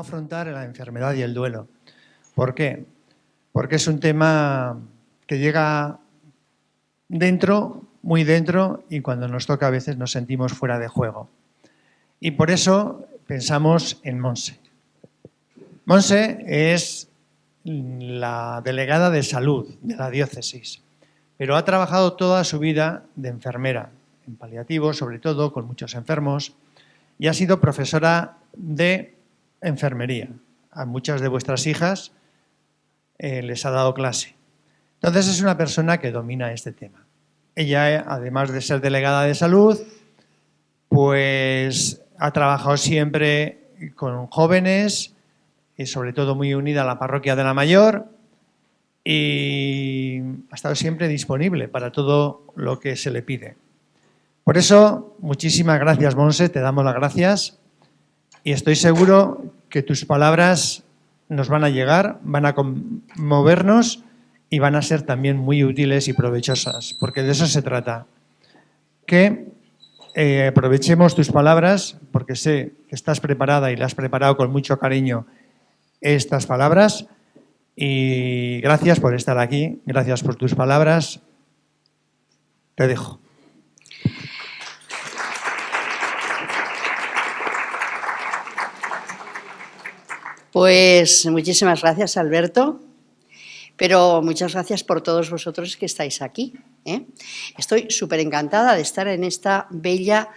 cómo afrontar la enfermedad y el duelo. ¿Por qué? Porque es un tema que llega dentro, muy dentro, y cuando nos toca a veces nos sentimos fuera de juego. Y por eso pensamos en Monse. Monse es la delegada de salud de la diócesis, pero ha trabajado toda su vida de enfermera, en paliativos, sobre todo, con muchos enfermos, y ha sido profesora de enfermería. A muchas de vuestras hijas les ha dado clase. Entonces es una persona que domina este tema. Ella, además de ser delegada de salud, pues ha trabajado siempre con jóvenes y sobre todo muy unida a la parroquia de la Mayor y ha estado siempre disponible para todo lo que se le pide. Por eso, muchísimas gracias, Monse, te damos las gracias y estoy seguro que tus palabras nos van a llegar, van a conmovernos y van a ser también muy útiles y provechosas, porque de eso se trata. Que aprovechemos tus palabras, porque sé que estás preparada y las has preparado con mucho cariño estas palabras, y gracias por estar aquí, gracias por tus palabras. Te dejo. Pues muchísimas gracias, Alberto, pero muchas gracias por todos vosotros que estáis aquí. Estoy súper encantada de estar en esta bella...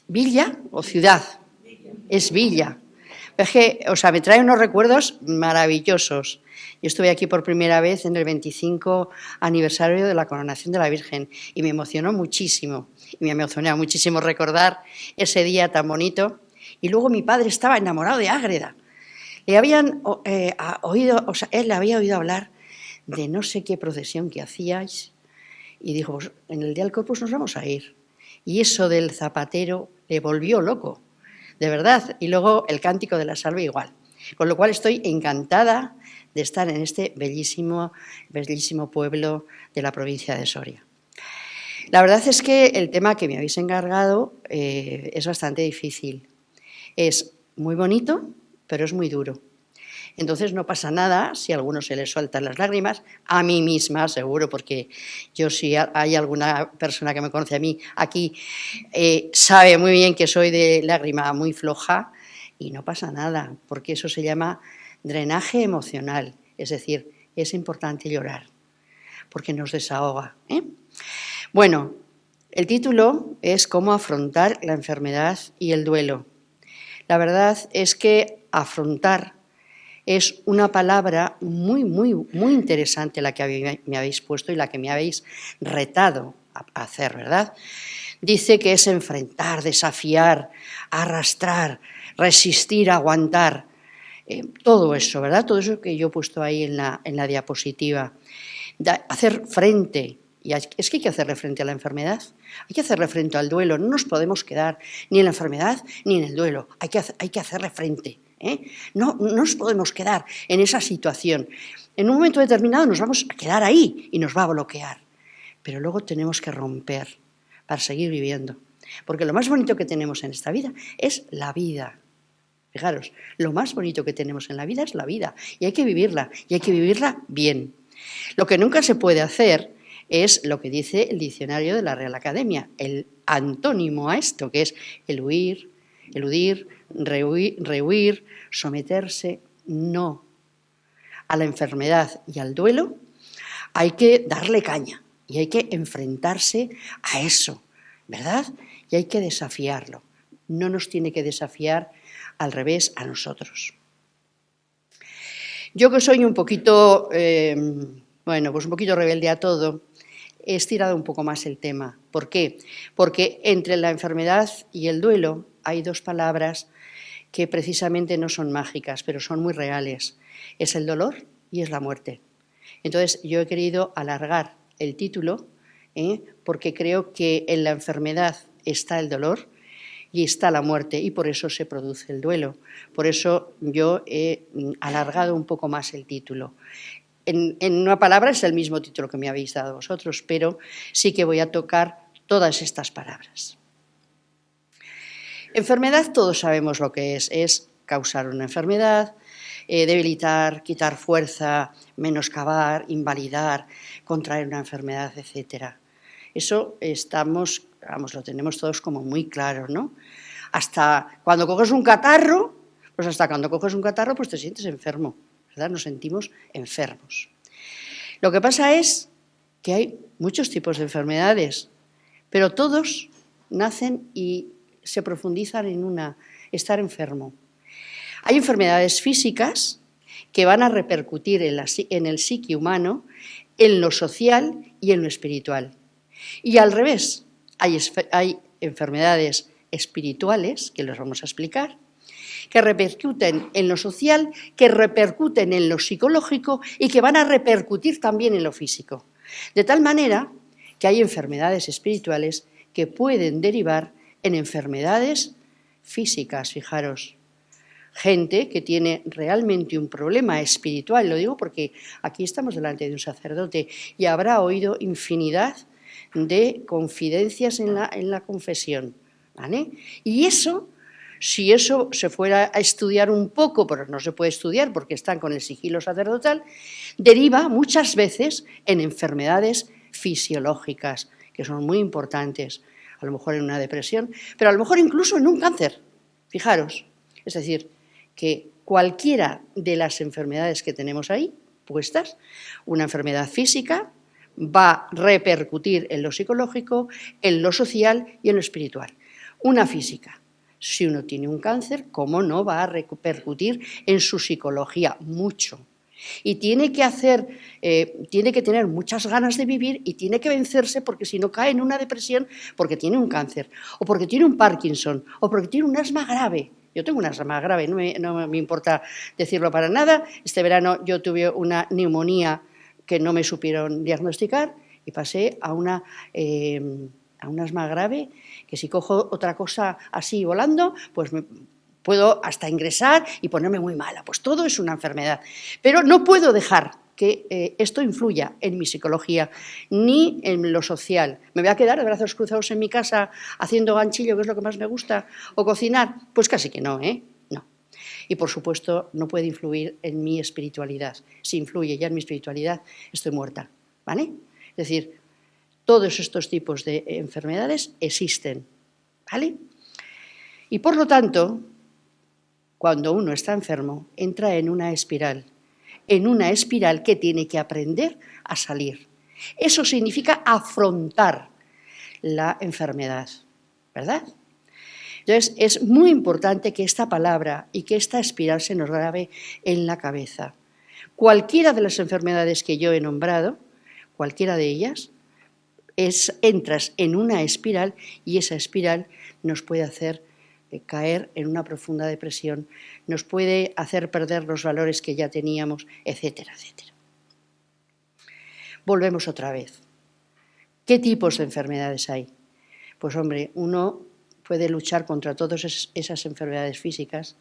¿Villa o ciudad? Es villa. Es que, me trae unos recuerdos maravillosos. Yo estuve aquí por primera vez en el 25 aniversario de la coronación de la Virgen y me emocionó muchísimo. Y me emocionó muchísimo recordar ese día tan bonito. Y luego mi padre estaba enamorado de Ágreda. Le habían él le había oído hablar de no sé qué procesión que hacíais y dijo, pues, en el día del Corpus nos vamos a ir. Y eso del zapatero le volvió loco, de verdad. Y luego el cántico de la salve igual. Con lo cual estoy encantada de estar en este bellísimo, bellísimo pueblo de la provincia de Soria. La verdad es que el tema que me habéis encargado es bastante difícil. Es muy bonito, pero es muy duro. Entonces no pasa nada si a alguno se le sueltan las lágrimas, a mí misma seguro, porque yo si hay alguna persona que me conoce a mí aquí, sabe muy bien que soy de lágrima muy floja y no pasa nada, porque eso se llama drenaje emocional, es decir, es importante llorar, porque nos desahoga. Bueno, el título es Cómo afrontar la enfermedad y el duelo. La verdad es que afrontar es una palabra muy, muy, muy interesante la que me habéis puesto y la que me habéis retado a hacer, ¿verdad? Dice que es enfrentar, desafiar, arrastrar, resistir, aguantar. Todo eso, ¿verdad? Todo eso que yo he puesto ahí en la diapositiva. Hacer frente. Y es que hay que hacerle frente a la enfermedad, hay que hacerle frente al duelo. No nos podemos quedar ni en la enfermedad ni en el duelo. Hay que hacerle frente. No nos podemos quedar en esa situación. En un momento determinado nos vamos a quedar ahí y nos va a bloquear. Pero luego tenemos que romper para seguir viviendo. Porque lo más bonito que tenemos en esta vida es la vida. Fijaros, lo más bonito que tenemos en la vida es la vida. Y hay que vivirla, y hay que vivirla bien. Lo que nunca se puede hacer es lo que dice el diccionario de la Real Academia, el antónimo a esto, que es eludir, rehuir, someterse. No. A la enfermedad y al duelo hay que darle caña y hay que enfrentarse a eso, ¿verdad? Y hay que desafiarlo. No nos tiene que desafiar al revés a nosotros. Yo que soy un poquito, pues un poquito rebelde a todo, he estirado un poco más el tema. ¿Por qué? Porque entre la enfermedad y el duelo hay dos palabras que precisamente no son mágicas, pero son muy reales. Es el dolor y es la muerte. Entonces, yo he querido alargar el título porque creo que en la enfermedad está el dolor y está la muerte, y por eso se produce el duelo. Por eso yo he alargado un poco más el título. En una palabra es el mismo título que me habéis dado vosotros, pero sí que voy a tocar todas estas palabras. Enfermedad todos sabemos lo que es causar una enfermedad, debilitar, quitar fuerza, menoscabar, invalidar, contraer una enfermedad, etc. Eso lo tenemos todos como muy claro, ¿no? Hasta cuando coges un catarro, pues te sientes enfermo, ¿verdad? Nos sentimos enfermos. Lo que pasa es que hay muchos tipos de enfermedades, pero todos nacen y se profundizan en estar enfermo. Hay enfermedades físicas que van a repercutir en el psique humano, en lo social y en lo espiritual. Y al revés, hay enfermedades espirituales, que los vamos a explicar, que repercuten en lo social, que repercuten en lo psicológico y que van a repercutir también en lo físico. De tal manera que hay enfermedades espirituales que pueden derivar en enfermedades físicas, fijaros. Gente que tiene realmente un problema espiritual, lo digo porque aquí estamos delante de un sacerdote y habrá oído infinidad de confidencias en la confesión, ¿vale? Y eso, si eso se fuera a estudiar un poco, pero no se puede estudiar porque están con el sigilo sacerdotal, deriva muchas veces en enfermedades fisiológicas, que son muy importantes, a lo mejor en una depresión, pero a lo mejor incluso en un cáncer, fijaros. Es decir, que cualquiera de las enfermedades que tenemos ahí puestas, una enfermedad física, va a repercutir en lo psicológico, en lo social y en lo espiritual. Una física, si uno tiene un cáncer, ¿cómo no va a repercutir en su psicología? Mucho. Y tiene que tener muchas ganas de vivir y tiene que vencerse porque si no cae en una depresión porque tiene un cáncer, o porque tiene un Parkinson, o porque tiene un asma grave. Yo tengo un asma grave, no me importa decirlo para nada. Este verano yo tuve una neumonía que no me supieron diagnosticar y pasé a un asma grave, que si cojo otra cosa así volando, pues puedo hasta ingresar y ponerme muy mala. Pues todo es una enfermedad. Pero no puedo dejar que esto influya en mi psicología ni en lo social. ¿Me voy a quedar de brazos cruzados en mi casa haciendo ganchillo, que es lo que más me gusta, o cocinar? Pues casi que no, ¿eh? No. Y, por supuesto, no puede influir en mi espiritualidad. Si influye ya en mi espiritualidad, estoy muerta, ¿vale? Es decir, todos estos tipos de enfermedades existen, ¿vale? Y, por lo tanto, cuando uno está enfermo, entra en una espiral que tiene que aprender a salir. Eso significa afrontar la enfermedad, ¿verdad? Entonces, es muy importante que esta palabra y que esta espiral se nos grabe en la cabeza. Cualquiera de las enfermedades que yo he nombrado, cualquiera de ellas, entras en una espiral y esa espiral nos puede hacer caer en una profunda depresión, nos puede hacer perder los valores que ya teníamos, etcétera, etcétera. Volvemos otra vez. ¿Qué tipos de enfermedades hay? Pues hombre, uno puede luchar contra todas esas enfermedades físicas.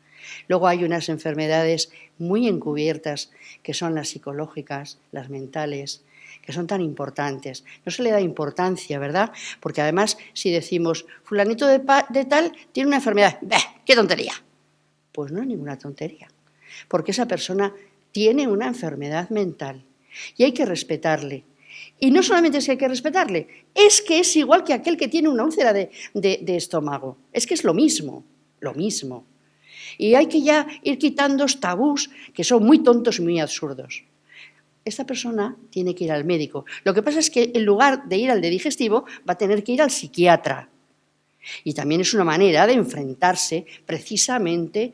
Luego hay unas enfermedades muy encubiertas que son las psicológicas, las mentales, que son tan importantes. No se le da importancia, ¿verdad? Porque además, si decimos, fulanito de tal tiene una enfermedad, ¡qué tontería! Pues no es ninguna tontería, porque esa persona tiene una enfermedad mental y hay que respetarle. Y no solamente es que hay que respetarle, es que es igual que aquel que tiene una úlcera de estómago. Es que es lo mismo, lo mismo. Y hay que ya ir quitando tabús que son muy tontos y muy absurdos. Esta persona tiene que ir al médico. Lo que pasa es que en lugar de ir al de digestivo, va a tener que ir al psiquiatra. Y también es una manera de enfrentarse precisamente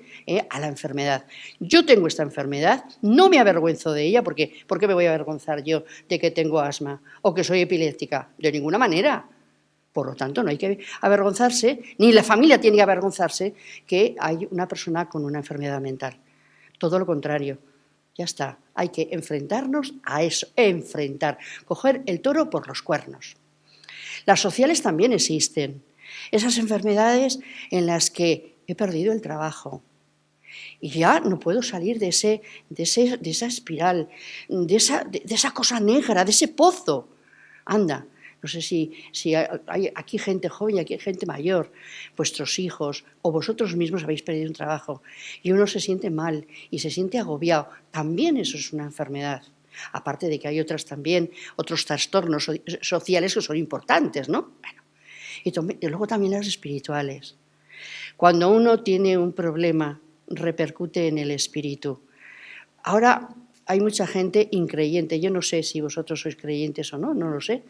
a la enfermedad. Yo tengo esta enfermedad, no me avergüenzo de ella, porque ¿por qué me voy a avergonzar yo de que tengo asma o que soy epiléptica? De ninguna manera. Por lo tanto, no hay que avergonzarse, ni la familia tiene que avergonzarse que hay una persona con una enfermedad mental. Todo lo contrario. Ya está, hay que enfrentarnos a eso, coger el toro por los cuernos. Las sociales también existen, esas enfermedades en las que he perdido el trabajo y ya no puedo salir de esa espiral, de esa cosa negra, de ese pozo. Anda, no sé si hay aquí gente joven y aquí hay gente mayor, vuestros hijos o vosotros mismos habéis perdido un trabajo y uno se siente mal y se siente agobiado, también eso es una enfermedad. Aparte de que hay otros trastornos sociales que son importantes, ¿no? Bueno, y luego también los espirituales. Cuando uno tiene un problema, repercute en el espíritu. Ahora hay mucha gente increyente. Yo no sé si vosotros sois creyentes o no, no lo sé.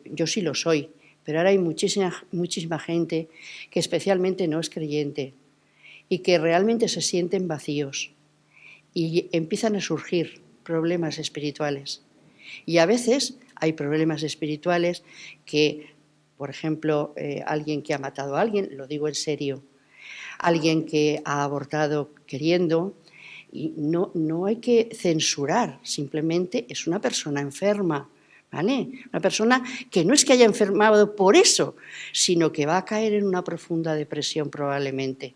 Yo sí lo soy, pero ahora hay muchísima gente que especialmente no es creyente y que realmente se sienten vacíos y empiezan a surgir problemas espirituales. Y a veces hay problemas espirituales que, por ejemplo, alguien que ha matado a alguien, lo digo en serio, alguien que ha abortado queriendo, y no hay que censurar, simplemente es una persona enferma, ¿vale? Una persona que no es que haya enfermado por eso, sino que va a caer en una profunda depresión probablemente.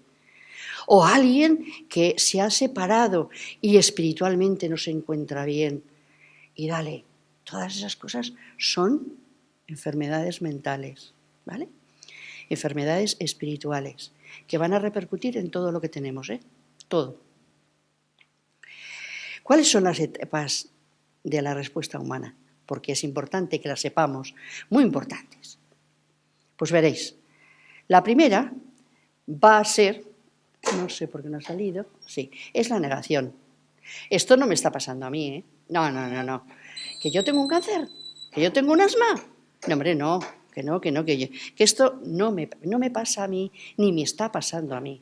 O alguien que se ha separado y espiritualmente no se encuentra bien. Y dale, todas esas cosas son enfermedades mentales, ¿vale? Enfermedades espirituales que van a repercutir en todo lo que tenemos, ¿eh? Todo. ¿Cuáles son las etapas de la respuesta humana? Porque es importante que las sepamos, muy importantes. Pues veréis, la primera va a ser, no sé por qué no ha salido, sí, es la negación. Esto no me está pasando a mí, ¿eh? No. ¿Que yo tengo un cáncer? ¿Que yo tengo un asma? No, hombre, no, que esto no me pasa a mí, ni me está pasando a mí.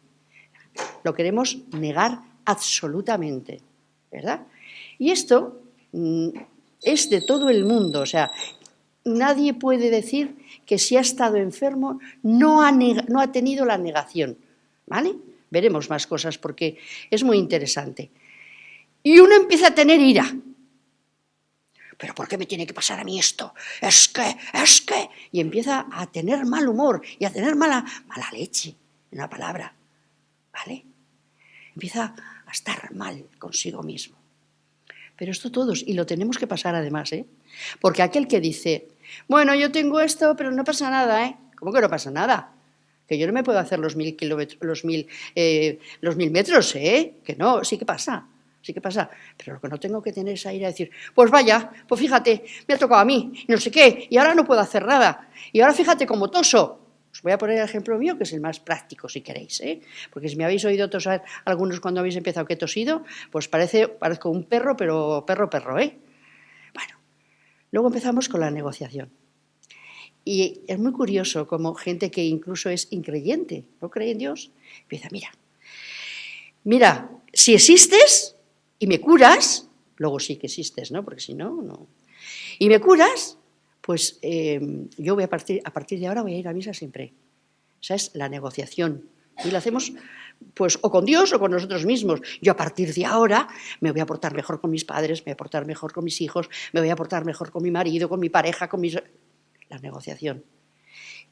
Lo queremos negar absolutamente, ¿verdad? Y esto es de todo el mundo, o sea, nadie puede decir que si ha estado enfermo no ha tenido la negación, ¿vale? Veremos más cosas porque es muy interesante. Y uno empieza a tener ira. ¿Pero por qué me tiene que pasar a mí esto? Es que... Y empieza a tener mal humor y a tener mala leche, en la palabra, ¿vale? Empieza a estar mal consigo mismo. Pero esto todos, y lo tenemos que pasar además, ¿eh? Porque aquel que dice, bueno, yo tengo esto, pero no pasa nada, ¿eh? ¿Cómo que no pasa nada? Que yo no me puedo hacer los 1000 metros, ¿eh? Que no, sí que pasa. Sí que pasa, pero lo que no tengo que tener es ir a decir, pues vaya, pues fíjate, me ha tocado a mí, y no sé qué, y ahora no puedo hacer nada, y ahora fíjate cómo toso. Os voy a poner el ejemplo mío, que es el más práctico, si queréis, ¿eh? Porque si me habéis oído tosar algunos cuando habéis empezado que he tosido, pues parezco un perro, pero perro, ¿eh? Bueno, luego empezamos con la negociación. Y es muy curioso como gente que incluso es increyente, no cree en Dios, empieza, mira, si existes y me curas, luego sí que existes, ¿no? Porque si no, no. Y me curas, pues yo voy a partir de ahora voy a ir a misa siempre. Esa es la negociación. Y la hacemos pues o con Dios o con nosotros mismos. Yo a partir de ahora me voy a portar mejor con mis padres, me voy a portar mejor con mis hijos, me voy a portar mejor con mi marido, con mi pareja, con mis... La negociación.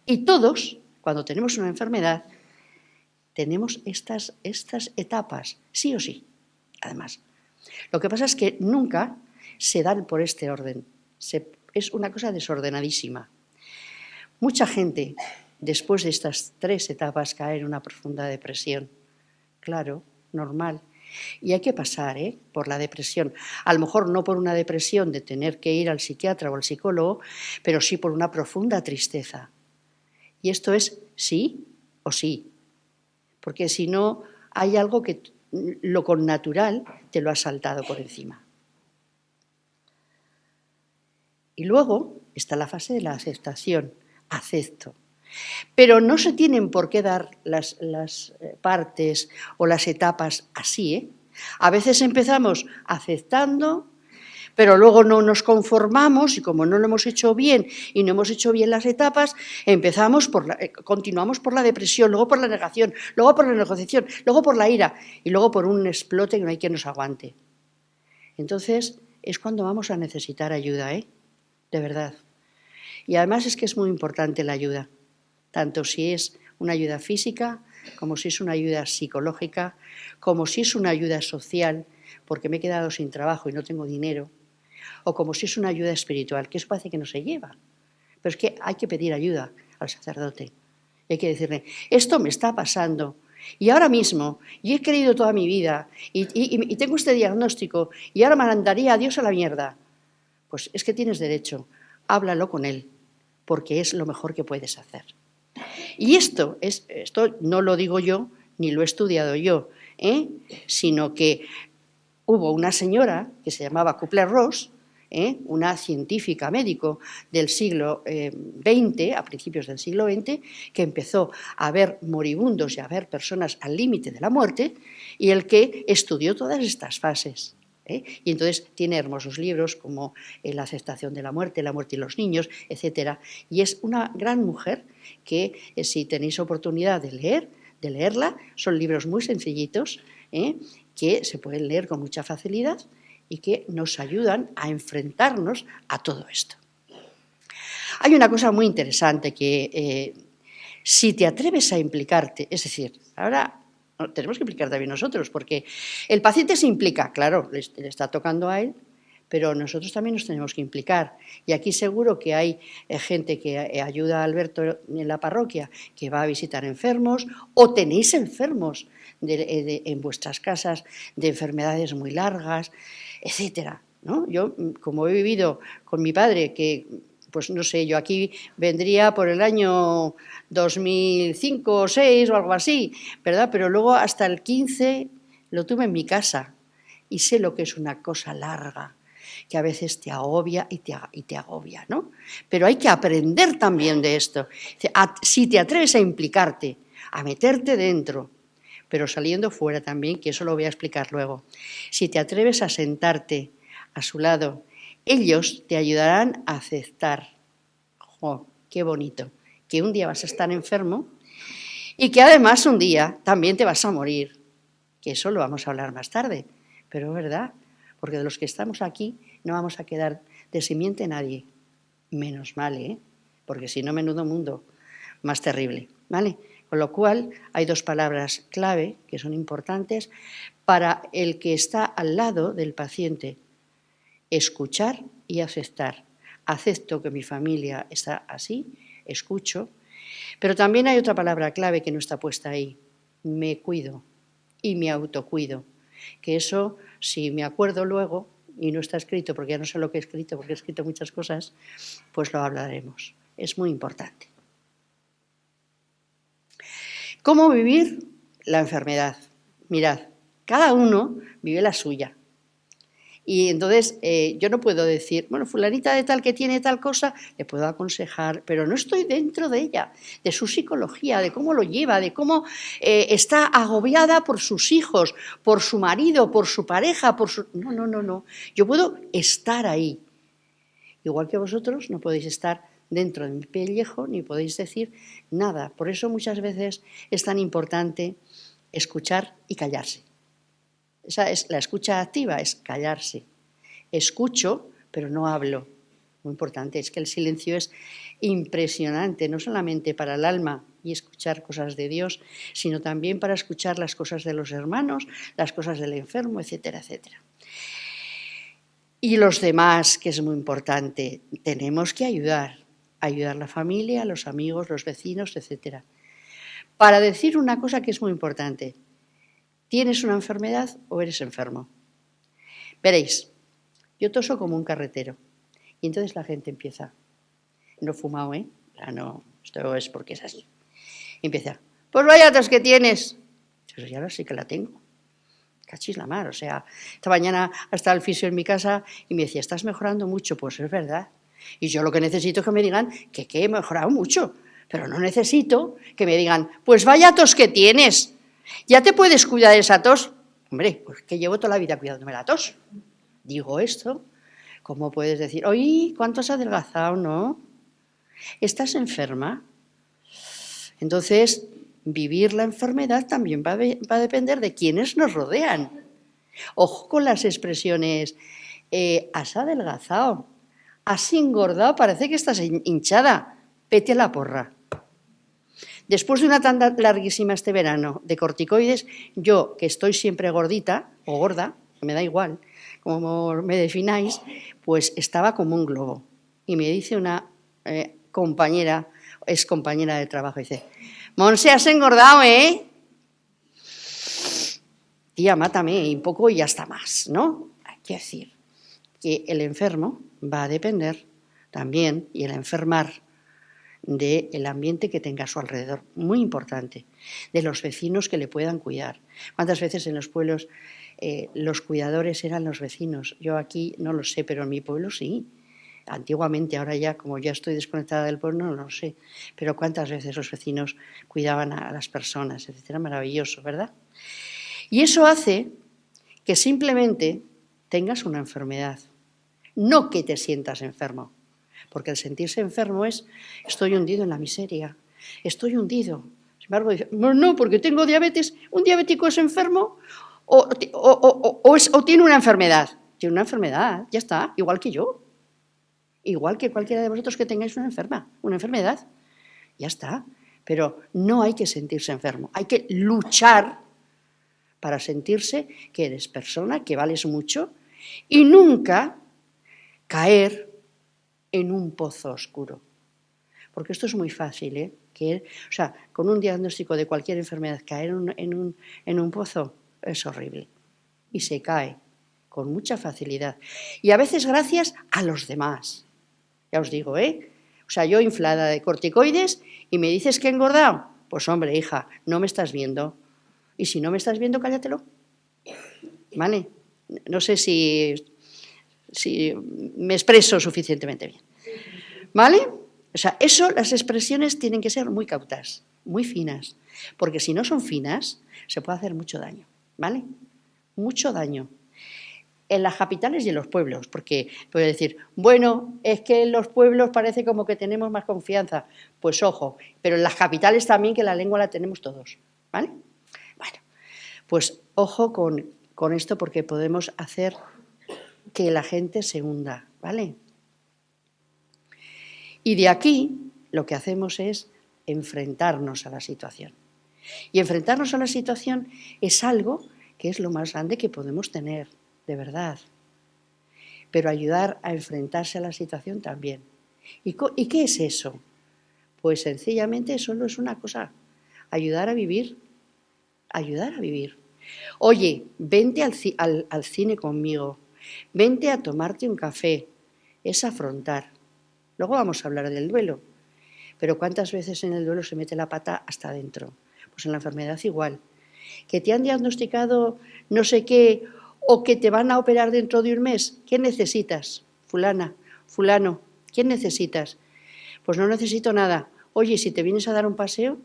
Y todos, cuando tenemos una enfermedad, tenemos estas etapas, sí o sí, además. Lo que pasa es que nunca se dan por este orden. Es una cosa desordenadísima. Mucha gente, después de estas 3 etapas, cae en una profunda depresión. Claro, normal. Y hay que pasar por la depresión. A lo mejor no por una depresión de tener que ir al psiquiatra o al psicólogo, pero sí por una profunda tristeza. Y esto es sí o sí. Porque si no, hay algo que lo connatural te lo ha saltado por encima. Y luego está la fase de la aceptación. Acepto. Pero no se tienen por qué dar las partes o las etapas así, ¿eh? A veces empezamos aceptando, pero luego no nos conformamos y como no lo hemos hecho bien y no hemos hecho bien las etapas, continuamos por la depresión, luego por la negación, luego por la negociación, luego por la ira y luego por un explote que no hay quien nos aguante. Entonces es cuando vamos a necesitar ayuda, ¿eh? De verdad. Y además es que es muy importante la ayuda, tanto si es una ayuda física, como si es una ayuda psicológica, como si es una ayuda social, porque me he quedado sin trabajo y no tengo dinero, o como si es una ayuda espiritual, que eso parece que no se lleva. Pero es que hay que pedir ayuda al sacerdote. Hay que decirle, esto me está pasando y ahora mismo, yo he creído toda mi vida y tengo este diagnóstico y ahora mandaría a Dios a la mierda. Pues es que tienes derecho, háblalo con él, porque es lo mejor que puedes hacer. Y esto no lo digo yo, ni lo he estudiado yo, sino que hubo una señora que se llamaba Kubler-Ross, una científica médico del siglo XX, a principios del siglo XX, que empezó a ver moribundos y a ver personas al límite de la muerte, y el que estudió todas estas fases. Y entonces tiene hermosos libros como La aceptación de la muerte y los niños, etc. Y es una gran mujer que, si tenéis oportunidad de leerla, son libros muy sencillitos, que se pueden leer con mucha facilidad y que nos ayudan a enfrentarnos a todo esto. Hay una cosa muy interesante que si te atreves a implicarte, es decir, ahora tenemos que implicar también nosotros, porque el paciente se implica, claro, le está tocando a él, pero nosotros también nos tenemos que implicar. Y aquí seguro que hay gente que ayuda a Alberto en la parroquia, que va a visitar enfermos, o tenéis enfermos en vuestras casas de enfermedades muy largas, etcétera, ¿no? Yo, como he vivido con mi padre, que pues no sé, yo aquí vendría por el año 2005 o 2006 o algo así, ¿verdad? Pero luego hasta el 15 lo tuve en mi casa y sé lo que es una cosa larga, que a veces te agobia y te agobia, ¿no? Pero hay que aprender también de esto. Si te atreves a implicarte, a meterte dentro, pero saliendo fuera también, que eso lo voy a explicar luego, si te atreves a sentarte a su lado, ellos te ayudarán a aceptar, ¡oh, qué bonito!, que un día vas a estar enfermo y que además un día también te vas a morir, que eso lo vamos a hablar más tarde, pero es verdad, porque de los que estamos aquí no vamos a quedar de simiente nadie, menos mal, porque si no, menudo mundo más terrible, ¿vale? Con lo cual hay dos palabras clave que son importantes para el que está al lado del paciente: escuchar y aceptar. Acepto que mi familia está así, escucho, pero también hay otra palabra clave que no está puesta ahí: me cuido y me autocuido, que eso, si me acuerdo luego, y no está escrito porque ya no sé lo que he escrito, porque he escrito muchas cosas, pues lo hablaremos. Es muy importante. ¿Cómo vivir la enfermedad? Mirad, cada uno vive la suya. Y entonces yo no puedo decir, bueno, fulanita de tal que tiene tal cosa, le puedo aconsejar, pero no estoy dentro de ella, de su psicología, de cómo lo lleva, de cómo está agobiada por sus hijos, por su marido, por su pareja, por su... No. Yo puedo estar ahí. Igual que vosotros no podéis estar dentro de mi pellejo ni podéis decir nada. Por eso muchas veces es tan importante escuchar y callarse. Esa es la escucha activa, es callarse. Escucho, pero no hablo. Muy importante, es que el silencio es impresionante, no solamente para el alma y escuchar cosas de Dios, sino también para escuchar las cosas de los hermanos, las cosas del enfermo, etcétera, etcétera. Y los demás, que es muy importante, tenemos que ayudar a la familia, a los amigos, los vecinos, etcétera. Para decir una cosa que es muy importante: ¿tienes una enfermedad o eres enfermo? Veréis, yo toso como un carretero y entonces la gente empieza, no he fumado, no, esto es porque es así. Y empieza, pues vaya tos que tienes. Pues ya ahora sí que la tengo. Cachis la mar, o sea, esta mañana hasta el fisio en mi casa y me decía, estás mejorando mucho, pues es verdad. Y yo lo que necesito es que me digan que he mejorado mucho, pero no necesito que me digan, pues vaya tos que tienes. ¿Ya te puedes cuidar esa tos? Hombre, pues que llevo toda la vida cuidándome la tos. Digo esto, ¿cómo puedes decir, oye, cuánto has adelgazado, no? ¿Estás enferma? Entonces, vivir la enfermedad también va a depender de quienes nos rodean. Ojo con las expresiones, has adelgazado, has engordado, parece que estás hinchada, vete a la porra. Después de una tanda larguísima este verano de corticoides, yo, que estoy siempre gordita o gorda, me da igual, como me defináis, pues estaba como un globo. Y me dice una compañera, es compañera de trabajo, dice, Monse, has engordado, ¿eh? Tía, mátame un poco y hasta más, ¿no? Hay que decir que el enfermo va a depender también, y el enfermar, del ambiente que tenga a su alrededor, muy importante, de los vecinos que le puedan cuidar. ¿Cuántas veces en los pueblos los cuidadores eran los vecinos? Yo aquí no lo sé, pero en mi pueblo sí. Antiguamente, ahora ya, como ya estoy desconectada del pueblo, no lo sé. Pero cuántas veces los vecinos cuidaban a las personas, etcétera. Maravilloso, ¿verdad? Y eso hace que simplemente tengas una enfermedad, no que te sientas enfermo. Porque el sentirse enfermo es, estoy hundido en la miseria, estoy hundido. Sin embargo, dice, no, porque tengo diabetes. ¿Un diabético es enfermo o tiene una enfermedad? Tiene una enfermedad, ya está, igual que yo. Igual que cualquiera de vosotros que tengáis una enfermedad. Ya está. Pero no hay que sentirse enfermo, hay que luchar para sentirse que eres persona, que vales mucho y nunca caer en un pozo oscuro. Porque esto es muy fácil, ¿eh? Con un diagnóstico de cualquier enfermedad, caer en un pozo es horrible. Y se cae con mucha facilidad. Y a veces gracias a los demás. Ya os digo, ¿eh? Yo inflada de corticoides y me dices que he engordado. Pues hombre, hija, no me estás viendo. Y si no me estás viendo, cállatelo. ¿Vale? No sé si me expreso suficientemente bien. ¿Vale? Las expresiones tienen que ser muy cautas, muy finas, porque si no son finas, se puede hacer mucho daño, ¿vale? Mucho daño. En las capitales y en los pueblos, porque puede decir, bueno, es que en los pueblos parece como que tenemos más confianza. Pues ojo, pero en las capitales también, que la lengua la tenemos todos, ¿vale? Bueno, pues ojo con esto, porque podemos hacer que la gente se hunda, ¿vale? Y de aquí lo que hacemos es enfrentarnos a la situación. Y enfrentarnos a la situación es algo que es lo más grande que podemos tener, de verdad. Pero ayudar a enfrentarse a la situación también. ¿Y qué es eso? Pues sencillamente solo es una cosa, ayudar a vivir. Ayudar a vivir. Oye, vente al cine conmigo, vente a tomarte un café. Es afrontar. Luego vamos a hablar del duelo. Pero ¿cuántas veces en el duelo se mete la pata hasta adentro? Pues en la enfermedad igual. Que te han diagnosticado no sé qué o que te van a operar dentro de un mes. ¿Qué necesitas? Fulana, fulano, ¿qué necesitas? Pues no necesito nada. Oye, si te vienes a dar un paseo,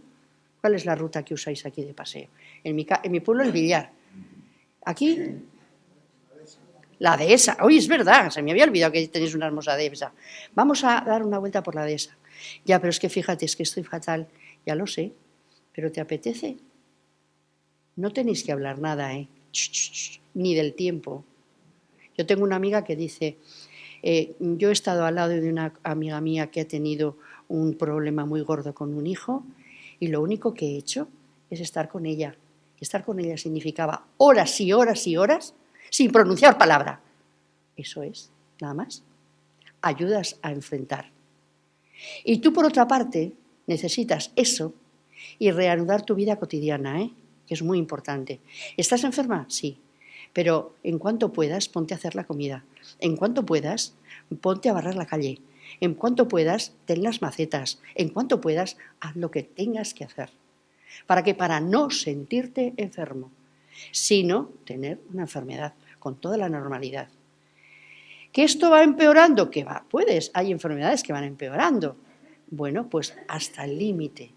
¿cuál es la ruta que usáis aquí de paseo? En mi pueblo el Villar. Aquí, la dehesa. Oye, es verdad, se me había olvidado que tenéis una hermosa dehesa. Vamos a dar una vuelta por la dehesa. Ya, pero es que fíjate, es que estoy fatal. Ya lo sé, pero ¿te apetece? No tenéis que hablar nada, ¿eh? Ni del tiempo. Yo tengo una amiga que dice, yo he estado al lado de una amiga mía que ha tenido un problema muy gordo con un hijo y lo único que he hecho es estar con ella. Estar con ella significaba horas y horas y horas sin pronunciar palabra. Eso es, nada más. Ayudas a enfrentar. Y tú, por otra parte, necesitas eso y reanudar tu vida cotidiana, que es muy importante. ¿Estás enferma? Sí. Pero en cuanto puedas, ponte a hacer la comida. En cuanto puedas, ponte a barrer la calle. En cuanto puedas, ten las macetas. En cuanto puedas, haz lo que tengas que hacer. ¿Para qué? Para no sentirte enfermo, sino tener una enfermedad con toda la normalidad. ¿Que esto va empeorando? ¿Qué va? Puedes, hay enfermedades que van empeorando. Bueno, pues hasta el límite,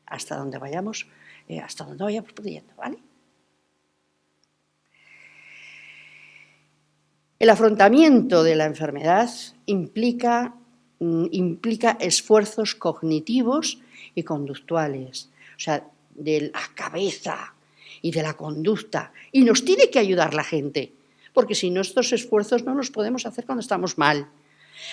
hasta donde vayamos pudiendo, ¿vale? El afrontamiento de la enfermedad implica esfuerzos cognitivos y conductuales, de la cabeza y de la conducta. Y nos tiene que ayudar la gente, porque si no, estos esfuerzos no los podemos hacer cuando estamos mal.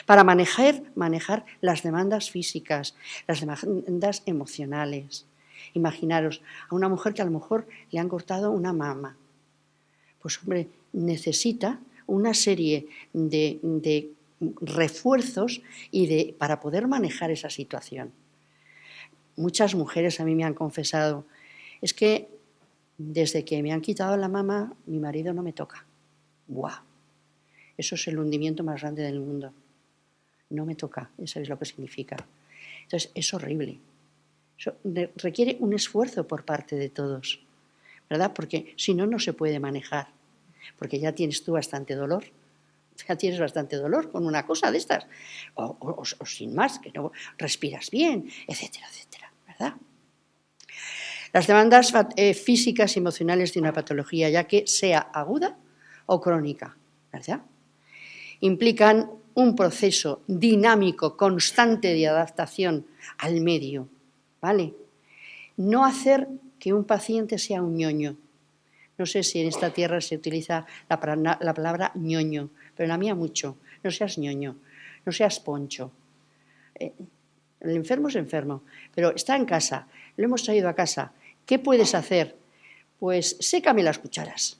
Para manejar las demandas físicas, las demandas emocionales. Imaginaros a una mujer que a lo mejor le han cortado una mama. Pues hombre, necesita una serie de refuerzos para poder manejar esa situación. Muchas mujeres a mí me han confesado, es que desde que me han quitado la mama, mi marido no me toca. ¡Buah! Eso es el hundimiento más grande del mundo. No me toca, ya sabéis lo que significa. Entonces, es horrible. Eso requiere un esfuerzo por parte de todos, ¿verdad? Porque si no, no se puede manejar. Porque ya tienes tú bastante dolor. Ya tienes bastante dolor con una cosa de estas. O sin más, que no respiras bien, etcétera, etcétera, ¿verdad? Las demandas físicas y emocionales de una patología, ya que sea aguda o crónica, ¿verdad? Implican un proceso dinámico, constante de adaptación al medio, ¿vale? No hacer que un paciente sea un ñoño. No sé si en esta tierra se utiliza la palabra ñoño, pero en la mía mucho. No seas ñoño, no seas poncho. El enfermo es enfermo, pero está en casa, lo hemos traído a casa. ¿Qué puedes hacer? Pues sécame las cucharas.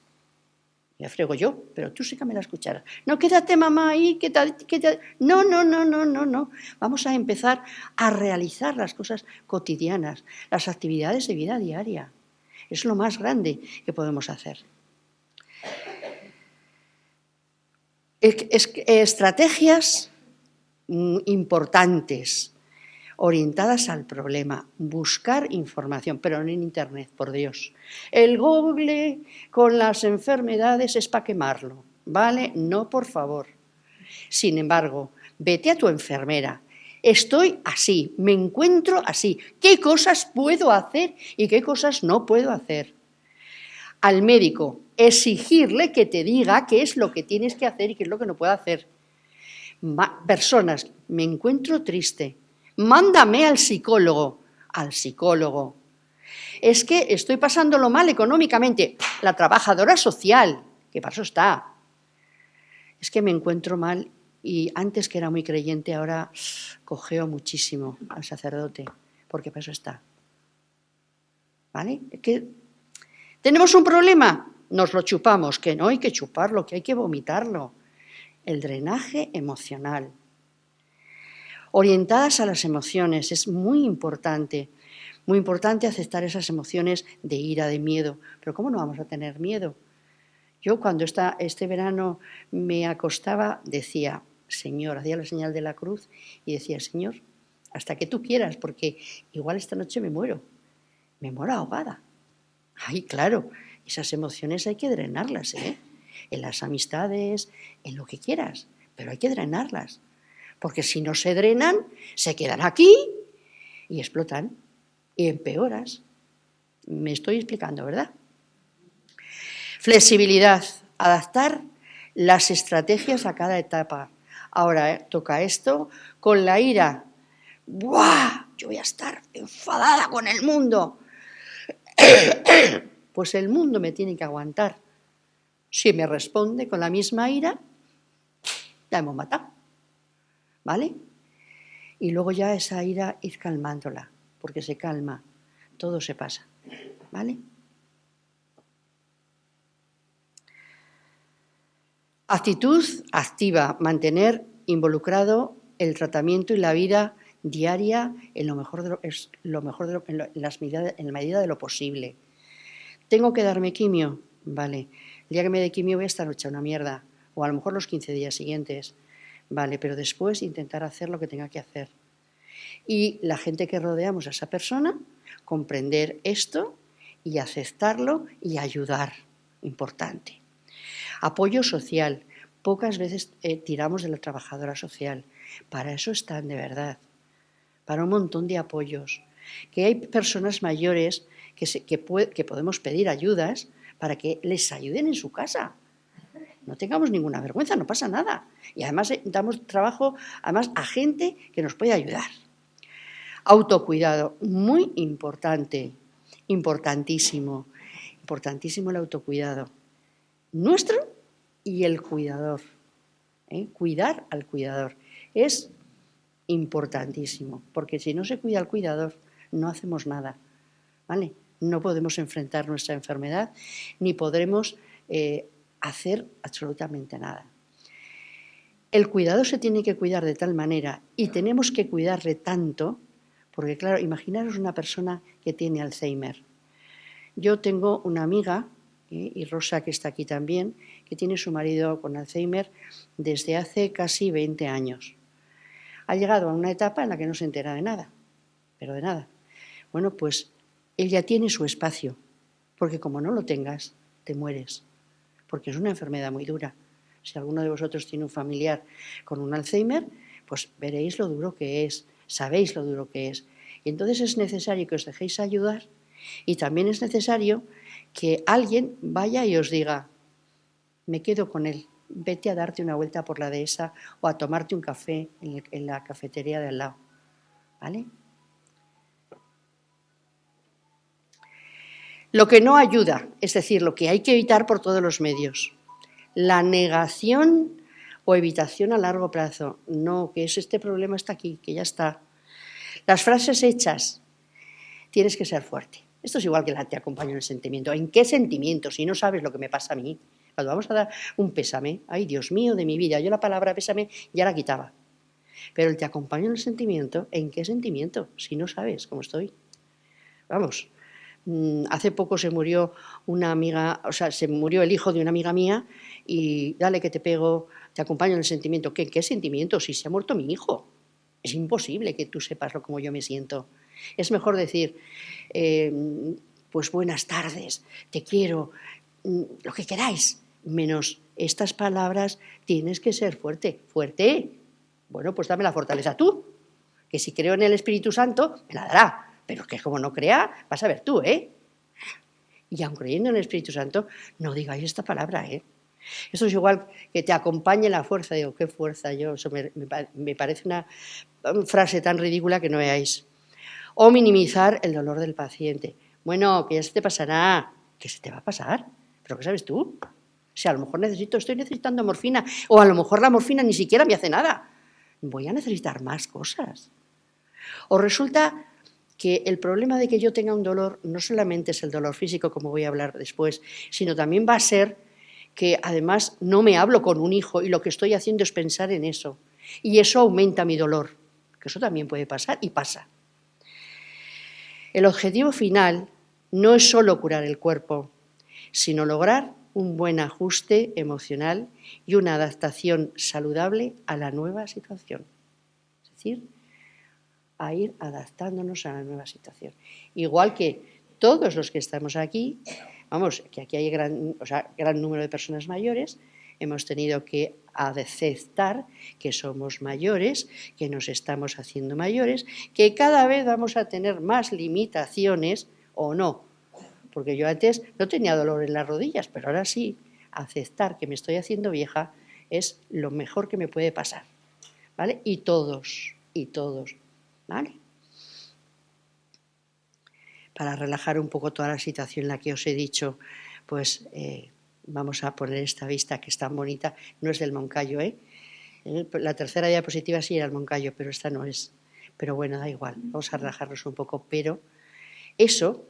Ya frego yo, pero tú sécame las cucharas. No, quédate mamá ahí, quédate. No. Vamos a empezar a realizar las cosas cotidianas, las actividades de vida diaria. Es lo más grande que podemos hacer. Estrategias importantes, orientadas al problema, buscar información, pero no en Internet, por Dios. El Google con las enfermedades es para quemarlo, ¿vale? No, por favor. Sin embargo, vete a tu enfermera. Estoy así, me encuentro así. ¿Qué cosas puedo hacer y qué cosas no puedo hacer? Al médico, exigirle que te diga qué es lo que tienes que hacer y qué es lo que no puede hacer. Personas, me encuentro triste. Mándame al psicólogo. Al psicólogo. Es que estoy pasándolo mal económicamente. La trabajadora social, que para eso está. Es que me encuentro mal y antes que era muy creyente, ahora cojeo muchísimo al sacerdote, porque para eso está. ¿Vale? Es que tenemos un problema, nos lo chupamos, que no hay que chuparlo, que hay que vomitarlo. El drenaje emocional. Orientadas a las emociones, es muy importante aceptar esas emociones de ira, de miedo. Pero ¿cómo no vamos a tener miedo? Yo cuando este verano me acostaba decía, Señor, hacía la señal de la cruz y decía, Señor, hasta que tú quieras, porque igual esta noche me muero ahogada. Ay, claro, esas emociones hay que drenarlas, ¿eh? En las amistades, en lo que quieras, pero hay que drenarlas. Porque si no se drenan, se quedan aquí y explotan y empeoras. Me estoy explicando, ¿verdad? Flexibilidad, adaptar las estrategias a cada etapa. Ahora toca esto con la ira. ¡Buah! Yo voy a estar enfadada con el mundo. Pues el mundo me tiene que aguantar. Si me responde con la misma ira, la hemos matado. ¿Vale? Y luego ya esa ira ir calmándola, porque se calma, todo se pasa. ¿Vale? Actitud activa, mantener involucrado el tratamiento y la vida diaria en la medida de lo posible. ¿Tengo que darme quimio? Vale. El día que me dé quimio voy a estar hecha una mierda, o a lo mejor los 15 días siguientes. Vale, pero después intentar hacer lo que tenga que hacer. Y la gente que rodeamos a esa persona, comprender esto y aceptarlo y ayudar. Importante. Apoyo social. Pocas veces tiramos de la trabajadora social. Para eso están, de verdad. Para un montón de apoyos. Que hay personas mayores que podemos pedir ayudas para que les ayuden en su casa. No tengamos ninguna vergüenza, no pasa nada. Y además damos trabajo a gente que nos puede ayudar. Autocuidado, muy importante, importantísimo el autocuidado. Nuestro y el cuidador. Cuidar al cuidador es importantísimo, porque si no se cuida al cuidador, no hacemos nada, ¿vale? No podemos enfrentar nuestra enfermedad, ni podremos hacer absolutamente nada. el cuidado se tiene que cuidar de tal manera y tenemos que cuidarle tanto, porque claro, imaginaros una persona que tiene Alzheimer. Yo tengo una amiga, y Rosa que está aquí también, que tiene su marido con Alzheimer desde hace casi 20 años. Ha llegado a una etapa en la que no se entera de nada, pero de nada. Bueno, pues ella tiene su espacio, porque como no lo tengas, te mueres, porque es una enfermedad muy dura. Si alguno de vosotros tiene un familiar con un Alzheimer, pues veréis lo duro que es, sabéis lo duro que es. Y entonces es necesario que os dejéis ayudar y también es necesario que alguien vaya y os diga, me quedo con él, vete a darte una vuelta por la dehesa o a tomarte un café en la cafetería de al lado. ¿Vale? Lo que no ayuda, es decir, lo que hay que evitar por todos los medios. La negación o evitación a largo plazo. No, que este problema está aquí, que ya está. Las frases hechas. Tienes que ser fuerte. Esto es igual que la te acompaño en el sentimiento. ¿En qué sentimiento? Si no sabes lo que me pasa a mí. Cuando vamos a dar un pésame, ay Dios mío de mi vida, yo la palabra pésame ya la quitaba. Pero el te acompaño en el sentimiento, ¿en qué sentimiento? Si no sabes cómo estoy. Vamos, hace poco se murió una amiga, o sea, se murió el hijo de una amiga mía y dale que te pego, te acompaño en el sentimiento. ¿Qué sentimiento? Si se ha muerto mi hijo. Es imposible que tú sepas como yo me siento. Es mejor decir, pues buenas tardes, te quiero, lo que queráis, menos estas palabras, tienes que ser fuerte. ¿Fuerte? Bueno, pues dame la fortaleza tú, que si creo en el Espíritu Santo, me la dará. Pero que como no crea, vas a ver tú, ¿eh? Y aun creyendo en el Espíritu Santo, no digáis esta palabra, ¿eh? Eso es igual que te acompañe la fuerza. Digo, ¿qué fuerza? Eso me parece una frase tan ridícula que no veáis. O minimizar el dolor del paciente. Bueno, que ya se te pasará. ¿Qué se te va a pasar? ¿Pero qué sabes tú? O sea, a lo mejor estoy necesitando morfina, o a lo mejor la morfina ni siquiera me hace nada. Voy a necesitar más cosas. O resulta que el problema de que yo tenga un dolor no solamente es el dolor físico, como voy a hablar después, sino también va a ser que además no me hablo con un hijo y lo que estoy haciendo es pensar en eso. Y eso aumenta mi dolor, que eso también puede pasar y pasa. El objetivo final no es solo curar el cuerpo, sino lograr un buen ajuste emocional y una adaptación saludable a la nueva situación. Es decir, a ir adaptándonos a la nueva situación. Igual que todos los que estamos aquí, vamos, que aquí hay gran número de personas mayores, hemos tenido que aceptar que somos mayores, que nos estamos haciendo mayores, que cada vez vamos a tener más limitaciones o no. Porque yo antes no tenía dolor en las rodillas, pero ahora sí, aceptar que me estoy haciendo vieja es lo mejor que me puede pasar. ¿Vale? Y todos. ¿Vale? Para relajar un poco toda la situación en la que os he dicho, pues vamos a poner esta vista que es tan bonita. No es del Moncayo, ¿eh? La tercera diapositiva sí era el Moncayo, pero esta no es. Pero bueno, da igual, vamos a relajarnos un poco. Pero eso,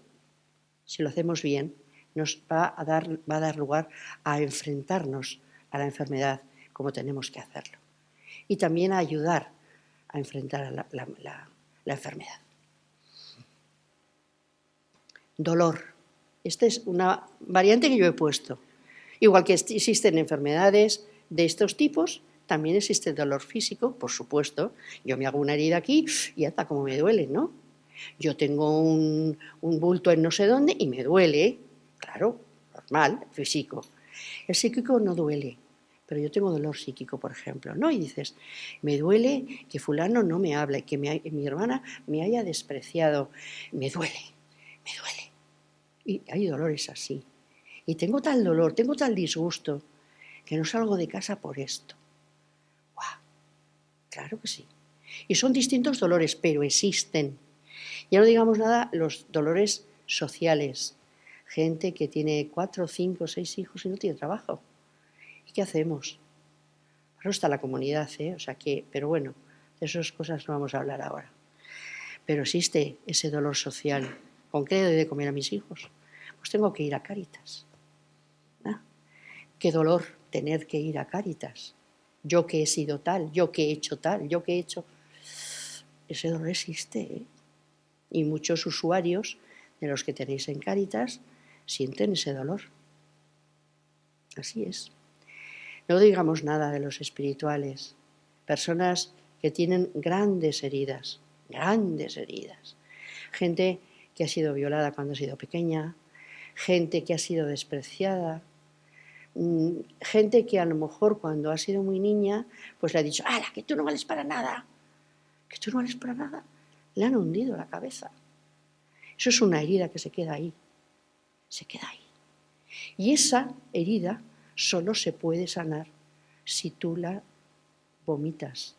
si lo hacemos bien, nos va a dar lugar a enfrentarnos a la enfermedad como tenemos que hacerlo. Y también a ayudar a enfrentar a la enfermedad. Dolor. Esta es una variante que yo he puesto. Igual que existen enfermedades de estos tipos, también existe el dolor físico, por supuesto. Yo me hago una herida aquí y hasta como me duele, ¿no? Yo tengo un bulto en no sé dónde y me duele, claro, normal, físico. El psíquico no duele, pero yo tengo dolor psíquico, por ejemplo, ¿no? Y dices, me duele que fulano no me habla y que mi hermana me haya despreciado. Me duele. Y hay dolores así. Y tengo tal dolor, tengo tal disgusto, que no salgo de casa por esto. ¡Guau! Claro que sí. Y son distintos dolores, pero existen. Ya no digamos nada los dolores sociales. Gente que tiene 4, 5, 6 hijos y no tiene trabajo. ¿Y qué hacemos? Bueno, está la comunidad, ¿eh? O sea que, pero bueno, de esas cosas no vamos a hablar ahora. Pero existe ese dolor social. ¿Con qué he de comer a mis hijos? Pues tengo que ir a Cáritas. ¿Ah? Qué dolor tener que ir a Cáritas. yo que he sido tal, yo que he hecho tal, yo que he hecho... Ese dolor existe, ¿eh? Y muchos usuarios de los que tenéis en Cáritas sienten ese dolor. Así es. No digamos nada de los espirituales, personas que tienen grandes heridas, gente que ha sido violada cuando ha sido pequeña, gente que ha sido despreciada, gente que a lo mejor cuando ha sido muy niña, pues le ha dicho, ¡hala, que tú no vales para nada! Que tú no vales para nada. Le han hundido la cabeza. Eso es una herida que se queda ahí. Se queda ahí. Y esa herida solo se puede sanar si tú la vomitas,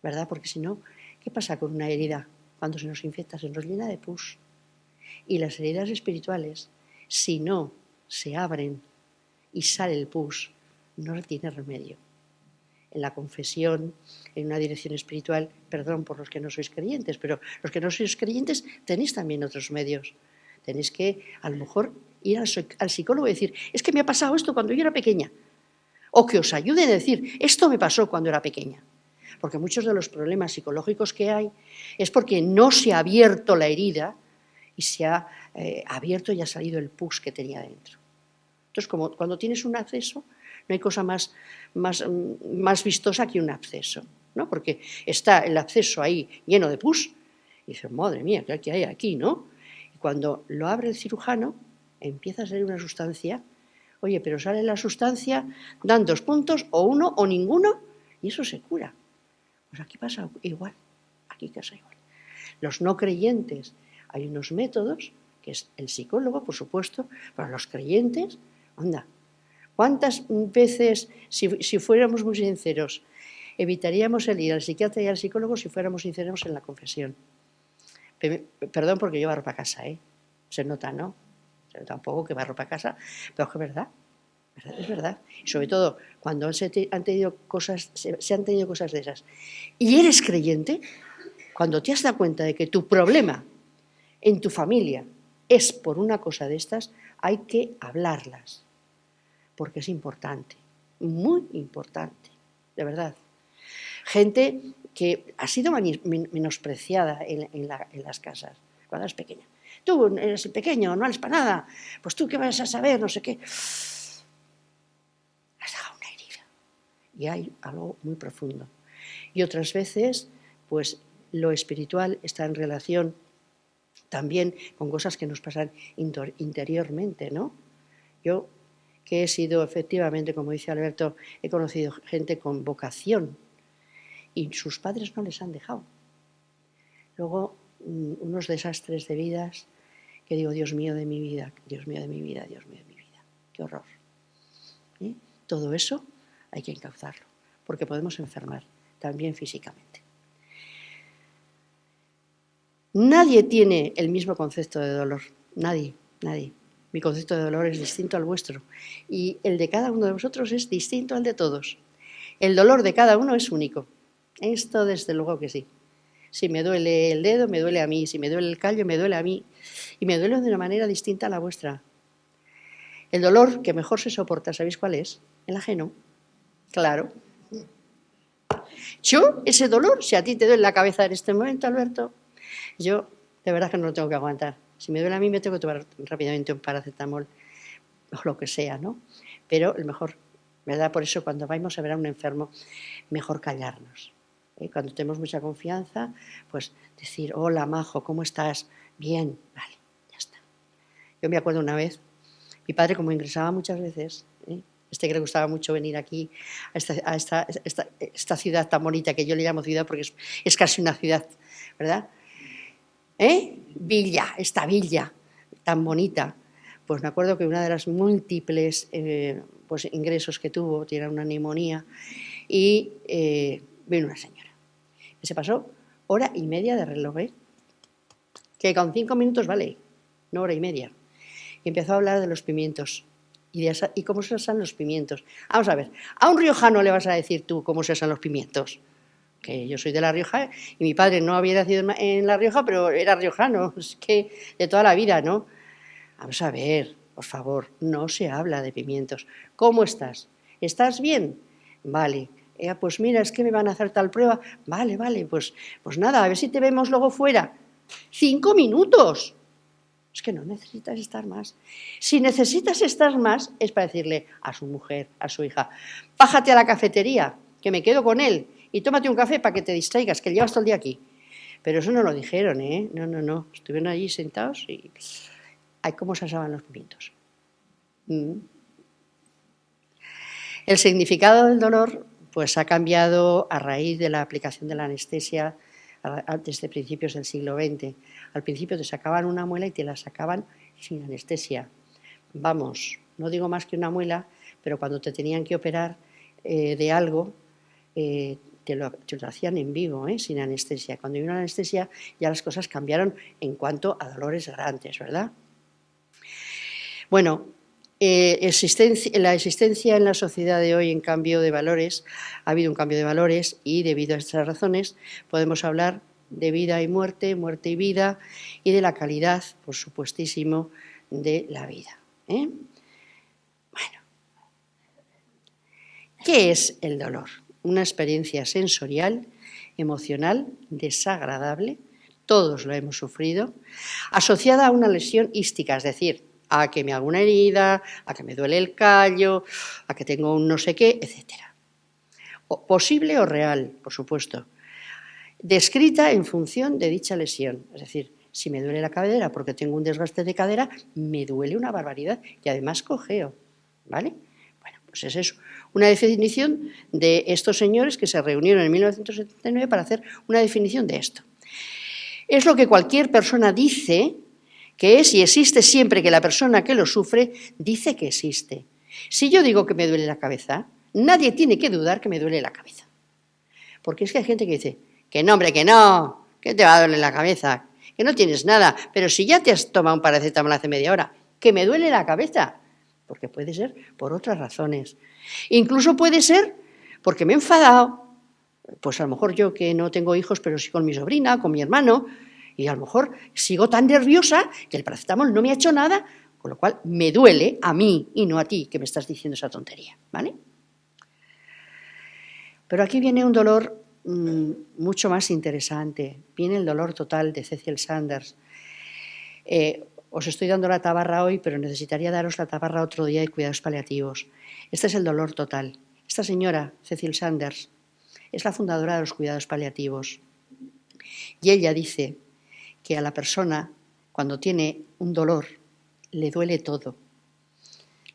¿verdad? Porque si no, ¿qué pasa con una herida? Cuando se nos infecta, se nos llena de pus. Y las heridas espirituales, si no se abren y sale el pus, no tiene remedio. En la confesión, en una dirección espiritual, perdón por los que no sois creyentes, pero los que no sois creyentes tenéis también otros medios. Tenéis que, a lo mejor, ir al psicólogo y decir, es que me ha pasado esto cuando yo era pequeña. O que os ayuden a decir, esto me pasó cuando era pequeña. Porque muchos de los problemas psicológicos que hay es porque no se ha abierto la herida y se ha abierto y ha salido el pus que tenía dentro. Entonces, como cuando tienes un absceso, no hay cosa más vistosa que un absceso, ¿no? Porque está el absceso ahí lleno de pus y dices, madre mía, ¿qué hay aquí, no? Y cuando lo abre el cirujano, empieza a salir una sustancia. Oye, pero sale la sustancia, dan 2 puntos, o 1 o ninguno, y eso se cura. Pues aquí pasa igual, aquí pasa igual. Los no creyentes, hay unos métodos, que es el psicólogo, por supuesto, pero los creyentes, anda, ¿cuántas veces, si fuéramos muy sinceros, evitaríamos el ir al psiquiatra y al psicólogo si fuéramos sinceros en la confesión? Perdón porque yo barro para casa, ¿eh? Se nota, ¿no? Se nota un poco que barro para casa, pero es que es verdad. Y sobre todo, cuando se han tenido cosas de esas y eres creyente, cuando te has dado cuenta de que tu problema en tu familia es por una cosa de estas, hay que hablarlas, porque es importante, muy importante, de verdad. Gente que ha sido menospreciada en las casas cuando eres pequeña. Tú eres el pequeño, no vales para nada, pues tú qué vas a saber, no sé qué. Has dejado una herida y hay algo muy profundo. Y otras veces, pues lo espiritual está en relación también con cosas que nos pasan interiormente, ¿no? Yo, que he sido efectivamente, como dice Alberto, he conocido gente con vocación y sus padres no les han dejado. Luego, unos desastres de vidas que digo, Dios mío de mi vida, Dios mío de mi vida, Dios mío de mi vida. Qué horror. ¿Eh? Todo eso hay que encauzarlo, porque podemos enfermar también físicamente. Nadie tiene el mismo concepto de dolor, nadie. Mi concepto de dolor es distinto al vuestro y el de cada uno de vosotros es distinto al de todos. El dolor de cada uno es único. Esto desde luego que sí. Si me duele el dedo, me duele a mí. Si me duele el callo, me duele a mí. Y me duele de una manera distinta a la vuestra. El dolor que mejor se soporta, ¿sabéis cuál es? El ajeno. Claro. Yo, ese dolor, si a ti te duele la cabeza en este momento, Alberto, yo de verdad que no lo tengo que aguantar. Si me duele a mí, me tengo que tomar rápidamente un paracetamol o lo que sea, ¿no? Pero el mejor, ¿verdad? Por eso cuando vamos a ver a un enfermo, mejor callarnos. Cuando tenemos mucha confianza, pues decir, hola, majo, ¿cómo estás? Bien, vale, ya está. Yo me acuerdo una vez, mi padre, como ingresaba muchas veces, que le gustaba mucho venir aquí, a esta ciudad tan bonita, que yo le llamo ciudad porque es casi una ciudad, ¿verdad? Villa, esta villa tan bonita. Pues me acuerdo que una de las múltiples pues ingresos que tuvo, tiene una neumonía, y vino una señora. Se pasó 1:30 de reloj, que con 5 minutos vale, no 1:30. Y empezó a hablar de los pimientos y cómo se asan los pimientos. Vamos a ver, a un riojano le vas a decir tú cómo se asan los pimientos. Que yo soy de La Rioja y mi padre no había nacido en La Rioja, pero era riojano, es que de toda la vida, ¿no? Vamos a ver, por favor, no se habla de pimientos. ¿Cómo estás? ¿Estás bien? Vale, Pues mira, es que me van a hacer tal prueba. Vale, pues nada, a ver si te vemos luego fuera. 5 minutos. Es que no necesitas estar más. Si necesitas estar más, es para decirle a su mujer, a su hija, bájate a la cafetería, que me quedo con él, y tómate un café para que te distraigas, que llevas todo el día aquí. Pero eso no lo dijeron, ¿eh? No. Estuvieron allí sentados y ay, cómo se asaban los pimientos. El significado del dolor pues ha cambiado a raíz de la aplicación de la anestesia desde principios del siglo XX. Al principio te sacaban una muela y te la sacaban sin anestesia. Vamos, no digo más que una muela, pero cuando te tenían que operar de algo, te lo hacían en vivo, sin anestesia. Cuando vino la anestesia ya las cosas cambiaron en cuanto a dolores grandes, ¿verdad? Bueno, la existencia en la sociedad de hoy en cambio de valores, ha habido un cambio de valores y debido a estas razones podemos hablar de vida y muerte, muerte y vida y de la calidad, por supuestísimo, de la vida. Bueno, ¿qué es el dolor? Una experiencia sensorial, emocional, desagradable, todos lo hemos sufrido, asociada a una lesión ística, es decir, a que me hago una herida, a que me duele el callo, a que tengo un no sé qué, etc. Posible o real, por supuesto. Descrita en función de dicha lesión. Es decir, si me duele la cadera porque tengo un desgaste de cadera, me duele una barbaridad y además cojeo. ¿Vale? Bueno, pues es eso. Una definición de estos señores que se reunieron en 1979 para hacer una definición de esto. Es lo que cualquier persona dice que es y existe siempre que la persona que lo sufre dice que existe. Si yo digo que me duele la cabeza, nadie tiene que dudar que me duele la cabeza. Porque es que hay gente que dice, que no, hombre, que no, que te va a doler la cabeza, que no tienes nada, pero si ya te has tomado un paracetamol hace media hora, que me duele la cabeza, porque puede ser por otras razones. Incluso puede ser porque me he enfadado, pues a lo mejor yo que no tengo hijos, pero sí con mi sobrina, con mi hermano, y a lo mejor sigo tan nerviosa que el paracetamol no me ha hecho nada, con lo cual me duele a mí y no a ti que me estás diciendo esa tontería, ¿vale? Pero aquí viene un dolor mucho más interesante. Viene el dolor total de Cecil Sanders. Os estoy dando la tabarra hoy, pero necesitaría daros la tabarra otro día de cuidados paliativos. Este es el dolor total. Esta señora, Cecil Sanders, es la fundadora de los cuidados paliativos. Y ella dice que a la persona, cuando tiene un dolor, le duele todo.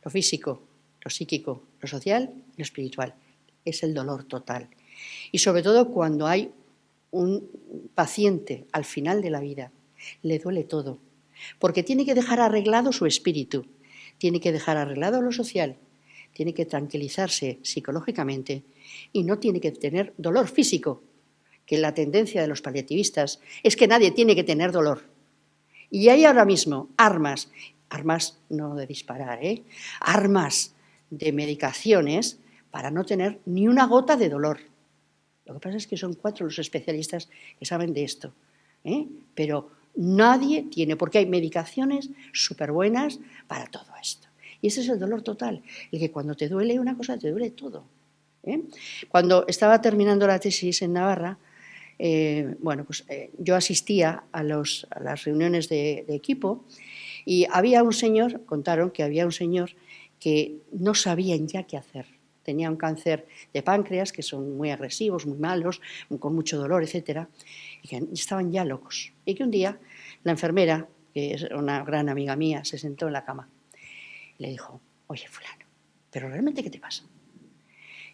Lo físico, lo psíquico, lo social y lo espiritual. Es el dolor total. Y sobre todo cuando hay un paciente al final de la vida, le duele todo. Porque tiene que dejar arreglado su espíritu, tiene que dejar arreglado lo social, tiene que tranquilizarse psicológicamente y no tiene que tener dolor físico, que la tendencia de los paliativistas es que nadie tiene que tener dolor. Y hay ahora mismo armas no de disparar, armas de medicaciones para no tener ni una gota de dolor. Lo que pasa es que son 4 los especialistas que saben de esto, pero nadie tiene, porque hay medicaciones súper buenas para todo esto. Y ese es el dolor total, el que cuando te duele una cosa, te duele todo. Cuando estaba terminando la tesis en Navarra, yo asistía a las reuniones de equipo y había un señor, contaron que había un señor que no sabían ya qué hacer. Tenía un cáncer de páncreas, que son muy agresivos, muy malos, con mucho dolor, etc. Y que estaban ya locos. Y que un día la enfermera, que es una gran amiga mía, se sentó en la cama y le dijo, oye, fulano, ¿pero realmente qué te pasa?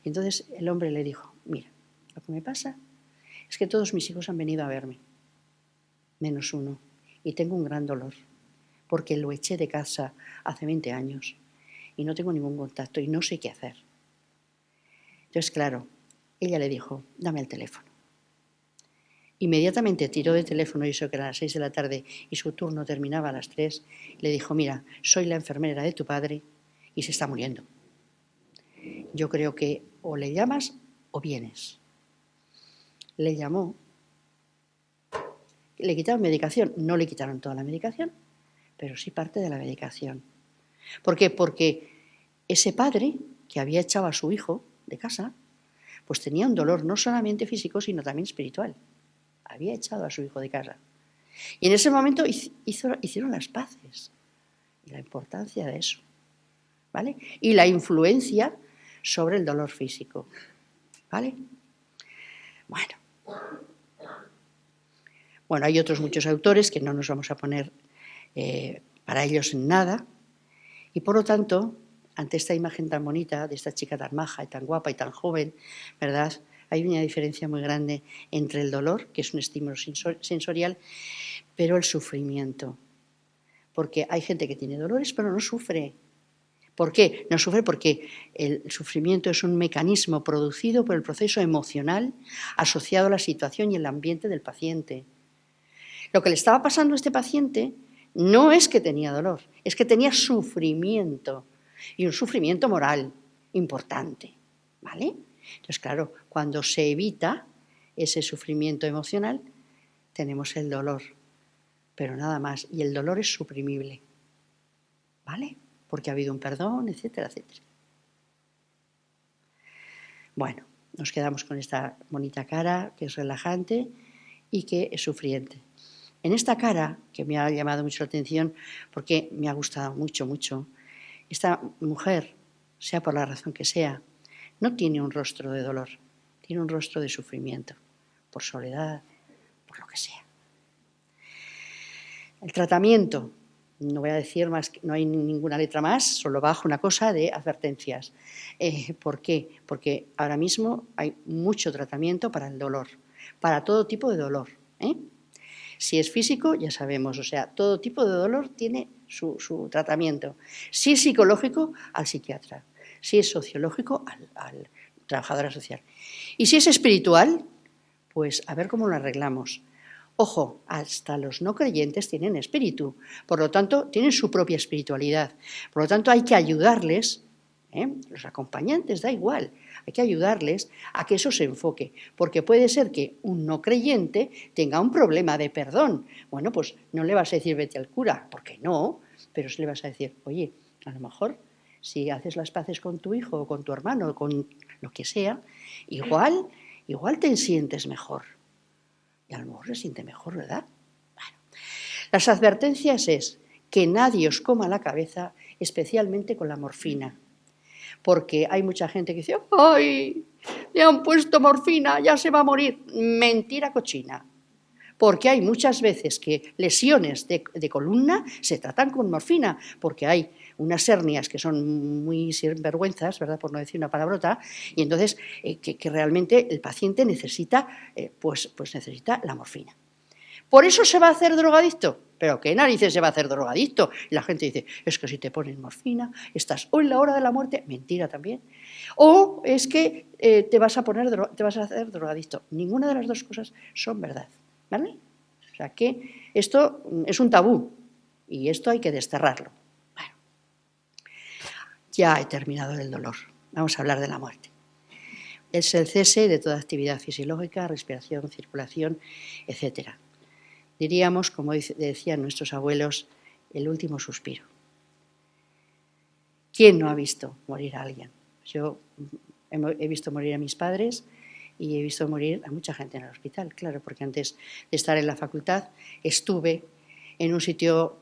Y entonces el hombre le dijo, mira, lo que me pasa es que todos mis hijos han venido a verme, menos uno, y tengo un gran dolor, porque lo eché de casa hace 20 años y no tengo ningún contacto y no sé qué hacer. Entonces, claro, ella le dijo, dame el teléfono. Inmediatamente tiró del teléfono, y eso que era a las 6 de la tarde y su turno terminaba a las 3, le dijo, mira, soy la enfermera de tu padre y se está muriendo. Yo creo que o le llamas o vienes. Le llamó, le quitaron medicación, no le quitaron toda la medicación, pero sí parte de la medicación. ¿Por qué? Porque ese padre que había echado a su hijo de casa, pues tenía un dolor no solamente físico, sino también espiritual. Había echado a su hijo de casa. Y en ese momento hicieron las paces. Y la importancia de eso, ¿vale? Y la influencia sobre el dolor físico, ¿vale? Bueno, hay otros muchos autores que no nos vamos a poner para ellos en nada, y por lo tanto, ante esta imagen tan bonita de esta chica tan maja y tan guapa y tan joven, ¿verdad?, hay una diferencia muy grande entre el dolor, que es un estímulo sensorial, pero el sufrimiento. Porque hay gente que tiene dolores pero no sufre. ¿Por qué? No sufre porque el sufrimiento es un mecanismo producido por el proceso emocional asociado a la situación y el ambiente del paciente. Lo que le estaba pasando a este paciente no es que tenía dolor, es que tenía sufrimiento, y un sufrimiento moral importante, ¿vale? Entonces, claro, cuando se evita ese sufrimiento emocional, tenemos el dolor, pero nada más, y el dolor es suprimible, ¿vale? Porque ha habido un perdón, etcétera, etcétera. Bueno, nos quedamos con esta bonita cara que es relajante y que es sufriente. En esta cara, que me ha llamado mucho la atención porque me ha gustado mucho, mucho, esta mujer, sea por la razón que sea, no tiene un rostro de dolor, tiene un rostro de sufrimiento, por soledad, por lo que sea. El tratamiento, no voy a decir más, no hay ninguna letra más, solo bajo una cosa de advertencias. ¿Por qué? Porque ahora mismo hay mucho tratamiento para el dolor, para todo tipo de dolor, ¿eh? Si es físico, ya sabemos, o sea, todo tipo de dolor tiene su tratamiento. Si es psicológico, al psiquiatra. Si es sociológico, al trabajadora social. Y si es espiritual, pues a ver cómo lo arreglamos. Ojo, hasta los no creyentes tienen espíritu, por lo tanto, tienen su propia espiritualidad. Por lo tanto, hay que ayudarles, los acompañantes, da igual, hay que ayudarles a que eso se enfoque, porque puede ser que un no creyente tenga un problema de perdón. Bueno, pues no le vas a decir vete al cura, porque no, pero sí le vas a decir, oye, a lo mejor si haces las paces con tu hijo o con tu hermano o con lo que sea, igual te sientes mejor. Y a lo mejor se siente mejor, ¿verdad? Bueno, las advertencias es que nadie os coma la cabeza, especialmente con la morfina. Porque hay mucha gente que dice, ¡ay! Le han puesto morfina, ya se va a morir. Mentira cochina. Porque hay muchas veces que lesiones de columna se tratan con morfina, porque hay unas hernias que son muy sinvergüenzas, ¿verdad?, por no decir una palabrota, y entonces que realmente el paciente necesita, pues necesita la morfina. ¿Por eso se va a hacer drogadicto? ¿Pero qué narices se va a hacer drogadicto? Y la gente dice, es que si te ponen morfina, estás o en la hora de la muerte, mentira también, o es que te vas a hacer drogadicto. Ninguna de las dos cosas son verdad, ¿vale? O sea que esto es un tabú y esto hay que desterrarlo. Bueno, ya he terminado el dolor. Vamos a hablar de la muerte. Es el cese de toda actividad fisiológica, respiración, circulación, etcétera. Diríamos, como decían nuestros abuelos, el último suspiro. ¿Quién no ha visto morir a alguien? Yo he visto morir a mis padres y he visto morir a mucha gente en el hospital, claro, porque antes de estar en la facultad estuve en un sitio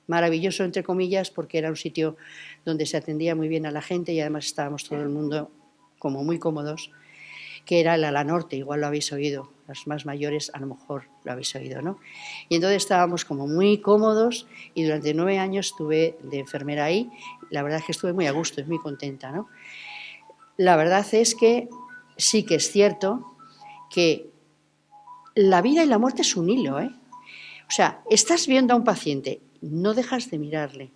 maravilloso, entre comillas, porque era un sitio donde se atendía muy bien a la gente y además estábamos todo el mundo como muy cómodos, que era el Ala Norte, igual lo habéis oído, los más mayores a lo mejor lo habéis oído, ¿no? Y entonces estábamos como muy cómodos y durante 9 años estuve de enfermera ahí. La verdad es que estuve muy a gusto y muy contenta, ¿no? La verdad es que sí que es cierto que la vida y la muerte es un hilo, ¿eh? O sea, estás viendo a un paciente, no dejas de mirarle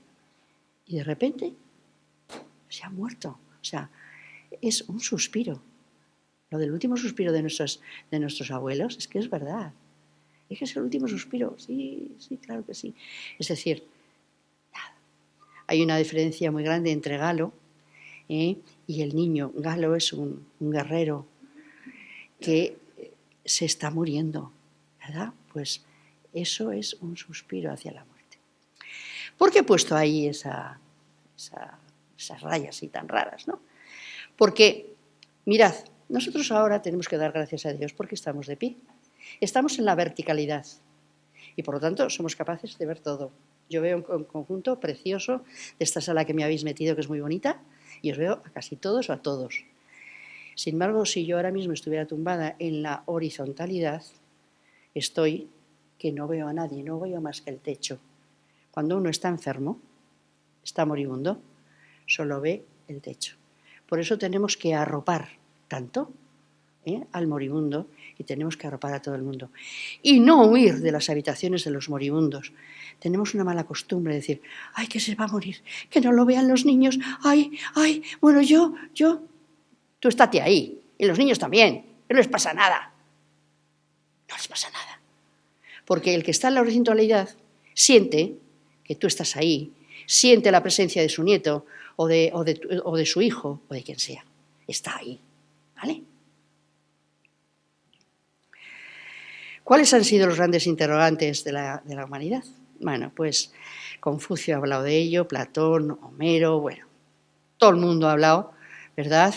y de repente se ha muerto. O sea, es un suspiro. Lo del último suspiro de nuestros abuelos es que es verdad. Es que es el último suspiro. Sí, claro que sí. Es decir, nada. Hay una diferencia muy grande entre Galo y el niño. Galo es un guerrero que se está muriendo, ¿verdad? Pues eso es un suspiro hacia la muerte. ¿Por qué he puesto ahí esas rayas así tan raras, ¿no? Porque, mirad, Nosotros ahora tenemos que dar gracias a Dios porque estamos de pie. Estamos en la verticalidad y, por lo tanto, somos capaces de ver todo. Yo veo un conjunto precioso de esta sala que me habéis metido, que es muy bonita, y os veo a casi todos o a todos. Sin embargo, si yo ahora mismo estuviera tumbada en la horizontalidad, estoy que no veo a nadie, no veo más que el techo. Cuando uno está enfermo, está moribundo, solo ve el techo. Por eso tenemos que arropar tanto al moribundo y tenemos que arropar a todo el mundo. Y no huir de las habitaciones de los moribundos. Tenemos una mala costumbre de decir, ay, que se va a morir, que no lo vean los niños, ay, bueno, yo, tú estate ahí, y los niños también, no les pasa nada. No les pasa nada. Porque el que está en la horizontalidad siente que tú estás ahí, siente la presencia de su nieto o de su hijo o de quien sea. Está ahí, ¿vale? ¿Cuáles han sido los grandes interrogantes de la humanidad? Bueno, pues Confucio ha hablado de ello, Platón, Homero, bueno, todo el mundo ha hablado, ¿verdad?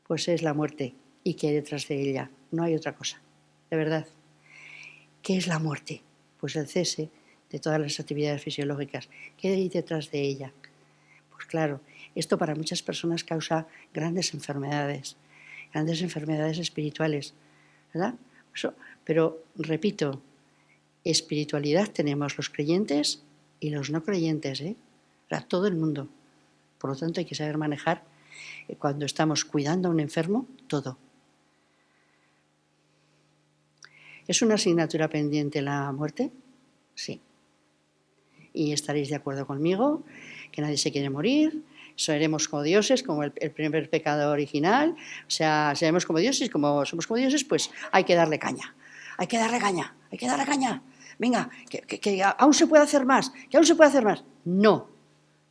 Pues es la muerte. ¿Y qué hay detrás de ella? No hay otra cosa, de verdad. ¿Qué es la muerte? Pues el cese de todas las actividades fisiológicas. ¿Qué hay detrás de ella? Pues claro, esto para muchas personas causa grandes enfermedades espirituales, ¿verdad? Pero, repito, espiritualidad tenemos los creyentes y los no creyentes, o sea, todo el mundo. Por lo tanto, hay que saber manejar, cuando estamos cuidando a un enfermo, todo. ¿Es una asignatura pendiente la muerte? Sí. Y estaréis de acuerdo conmigo, que nadie se quiere morir, seremos como dioses, como el primer pecado original, o sea, seremos como dioses, como somos como dioses, pues hay que darle caña, hay que darle caña, hay que darle caña. Venga, que aún se puede hacer más, que aún se puede hacer más. No,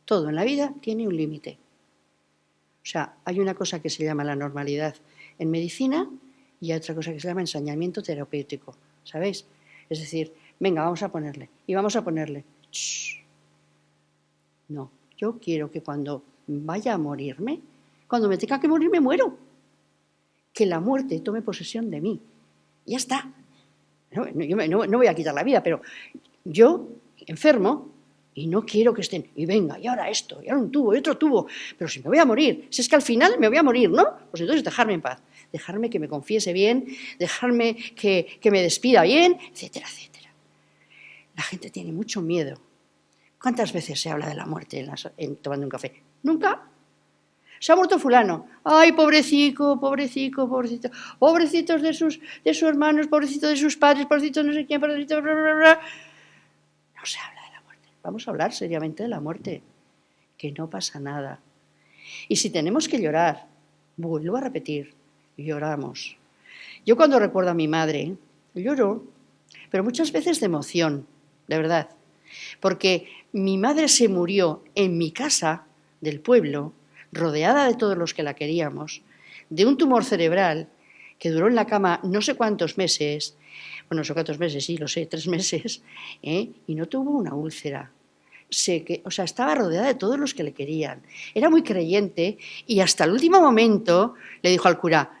todo en la vida tiene un límite. O sea, hay una cosa que se llama la normalidad en medicina y hay otra cosa que se llama ensañamiento terapéutico, ¿sabéis? Es decir, venga, vamos a ponerle, y vamos a ponerle. Shh. No, yo quiero que cuando vaya a morirme, cuando me tenga que morir, me muero. Que la muerte tome posesión de mí. Ya está. Yo no voy a quitar la vida, pero yo enfermo y no quiero que estén, y venga, y ahora esto, y ahora un tubo, y otro tubo, pero si me voy a morir, si es que al final me voy a morir, ¿no? Pues entonces dejarme en paz, dejarme que me confiese bien, dejarme que me despida bien, etcétera, etcétera. La gente tiene mucho miedo. ¿Cuántas veces se habla de la muerte tomando un café? Nunca. Se ha muerto fulano. Ay, pobrecito, pobrecito, pobrecito. Pobrecitos de sus hermanos, pobrecito de sus padres, pobrecito no sé quién, pobrecito... Bla, bla, bla. No se habla de la muerte. Vamos a hablar seriamente de la muerte. Que no pasa nada. Y si tenemos que llorar, vuelvo a repetir, lloramos. Yo cuando recuerdo a mi madre, lloro, pero muchas veces de emoción, de verdad. Porque mi madre se murió en mi casa del pueblo, rodeada de todos los que la queríamos, de un tumor cerebral que duró en la cama no sé cuántos meses, bueno, no sé cuántos meses, sí, lo sé, 3 meses, y no tuvo una úlcera. O sea, estaba rodeada de todos los que le querían. Era muy creyente y hasta el último momento le dijo al cura,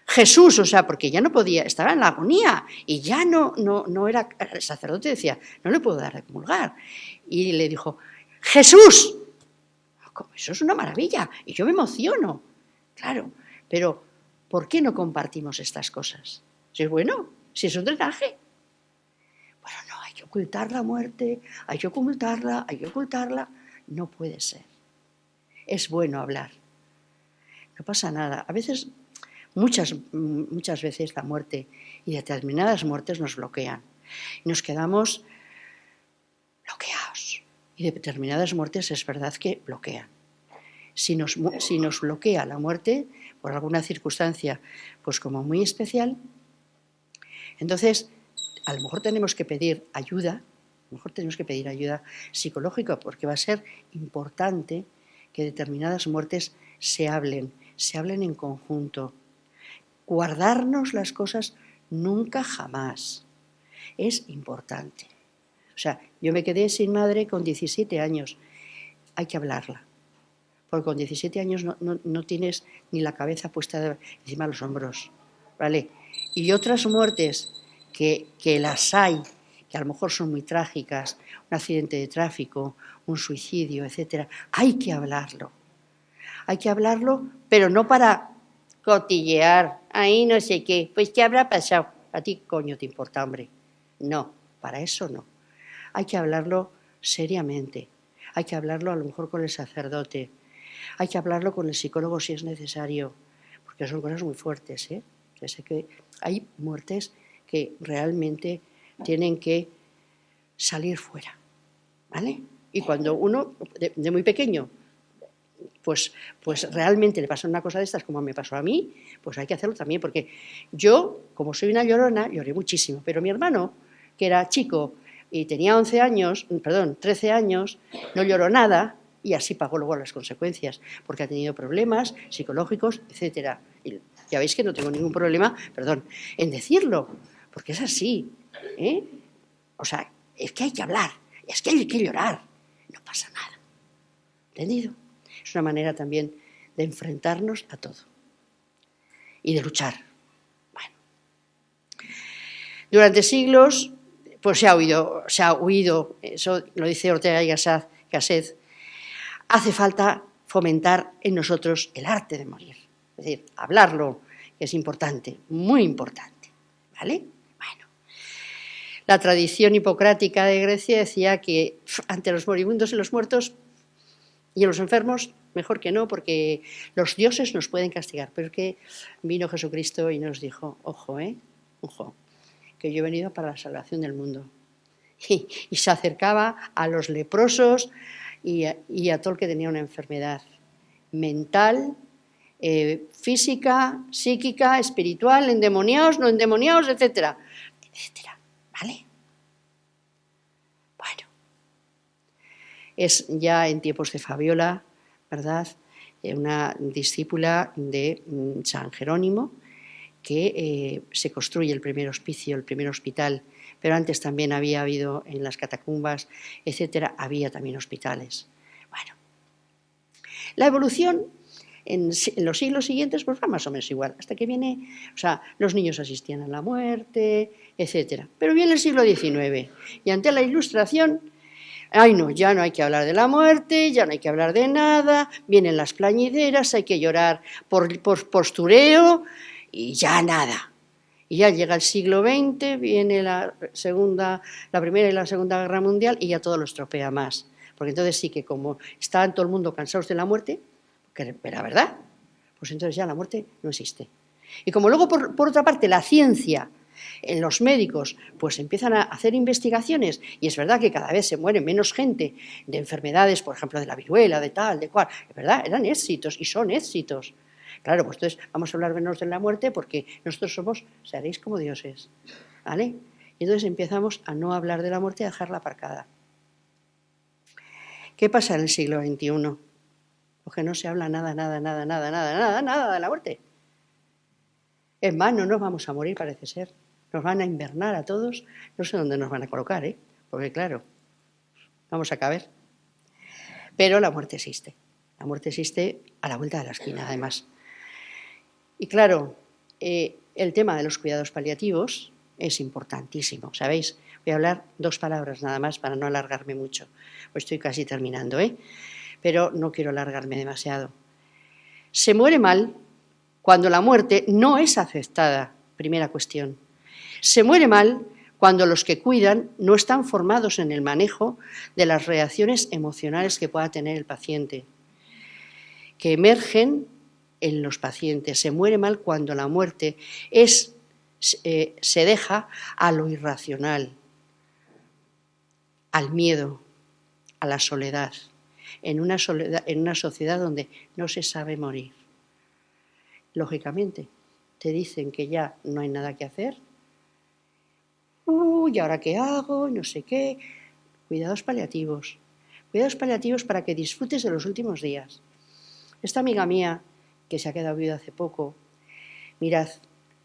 Jesús, o sea, porque ya no podía, estaba en la agonía y ya no era, el sacerdote decía, no le puedo dar de comulgar. Y le dijo, Jesús, eso es una maravilla y yo me emociono, claro, pero ¿por qué no compartimos estas cosas? Si es bueno, si es un drenaje. Bueno, no, hay que ocultar la muerte, hay que ocultarla, no puede ser. Es bueno hablar, no pasa nada. A veces... Muchas veces la muerte y determinadas muertes nos bloquean. Nos quedamos bloqueados. Y determinadas muertes es verdad que bloquean. Si nos bloquea la muerte por alguna circunstancia, pues como muy especial, entonces a lo mejor tenemos que pedir ayuda, psicológica, porque va a ser importante que determinadas muertes se hablen en conjunto. Guardarnos las cosas nunca jamás. Es importante. O sea, yo me quedé sin madre con 17 años. Hay que hablarla. porque con 17 años no tienes ni la cabeza puesta encima de los hombros, ¿vale? Y otras muertes que las hay, que a lo mejor son muy trágicas, un accidente de tráfico, un suicidio, etcétera, hay que hablarlo. Hay que hablarlo, pero no para cotillear, ahí no sé qué, pues ¿qué habrá pasado? A ti, coño, te importa, hombre. No, para eso no. Hay que hablarlo seriamente. Hay que hablarlo a lo mejor con el sacerdote. Hay que hablarlo con el psicólogo si es necesario, porque son cosas muy fuertes, ¿eh? Yo sé que hay muertes que realmente tienen que salir fuera, ¿vale? Y cuando uno, de muy pequeño, pues realmente le pasa una cosa de estas como me pasó a mí, pues hay que hacerlo también, porque yo, como soy una llorona, lloré muchísimo, pero mi hermano, que era chico y tenía 13 años, no lloró nada y así pagó luego las consecuencias, porque ha tenido problemas psicológicos, etcétera. Y ya veis que no tengo ningún problema, en decirlo, porque es así, ¿eh? O sea, es que hay que hablar, es que hay que llorar, no pasa nada, ¿entendido? Es una manera también de enfrentarnos a todo y de luchar. Bueno, durante siglos pues se ha huido, eso lo dice Ortega y Gasset, hace falta fomentar en nosotros el arte de morir, es decir, hablarlo, que es importante, muy importante, ¿vale? Bueno, la tradición hipocrática de Grecia decía que ante los moribundos y los muertos y a los enfermos, mejor que no, porque los dioses nos pueden castigar. Pero es que vino Jesucristo y nos dijo, ojo, ojo, que yo he venido para la salvación del mundo. Y se acercaba a los leprosos y a todo el que tenía una enfermedad mental, física, psíquica, espiritual, endemoniados, no endemoniados, etcétera, etcétera, ¿vale? Bueno, es ya en tiempos de Fabiola, ¿verdad?, una discípula de San Jerónimo, que se construye el primer hospicio, el primer hospital, pero antes también había habido en las catacumbas, etcétera, había también hospitales. Bueno, la evolución en los siglos siguientes pues va más o menos igual, hasta que viene, o sea, los niños asistían a la muerte, etcétera. Pero viene el siglo XIX y ante la Ilustración, ay no, ya no hay que hablar de la muerte, ya no hay que hablar de nada, vienen las plañideras, hay que llorar por postureo y ya nada. Y ya llega el siglo XX, viene la Primera y la Segunda Guerra Mundial y ya todo lo estropea más. Porque entonces sí que como estaban todo el mundo cansados de la muerte, que era verdad, pues entonces ya la muerte no existe. Y como luego, por otra parte, la ciencia, en los médicos, pues empiezan a hacer investigaciones y es verdad que cada vez se muere menos gente de enfermedades, por ejemplo, de la viruela, de tal, de cual, es verdad, eran éxitos y son éxitos. Claro, pues entonces vamos a hablar menos de la muerte porque nosotros seréis como dioses, ¿vale? Y entonces empezamos a no hablar de la muerte y a dejarla aparcada. ¿Qué pasa en el siglo XXI? Porque no se habla nada de la muerte. Es más, no nos vamos a morir, parece ser. Nos van a invernar a todos. No sé dónde nos van a colocar, porque claro, vamos a caber. Pero la muerte existe. La muerte existe a la vuelta de la esquina, además. Y claro, el tema de los cuidados paliativos es importantísimo, ¿sabéis? Voy a hablar 2 palabras nada más para no alargarme mucho. Pues estoy casi terminando, pero no quiero alargarme demasiado. Se muere mal cuando la muerte no es aceptada, primera cuestión. Se muere mal cuando los que cuidan no están formados en el manejo de las reacciones emocionales que pueda tener el paciente, que emergen en los pacientes. Se muere mal cuando la muerte se deja a lo irracional, al miedo, a la soledad, en una sociedad donde no se sabe morir. Lógicamente, te dicen que ya no hay nada que hacer. ¿Y ahora qué hago? No sé qué. Cuidados paliativos. Cuidados paliativos para que disfrutes de los últimos días. Esta amiga mía, que se ha quedado viuda hace poco, mirad,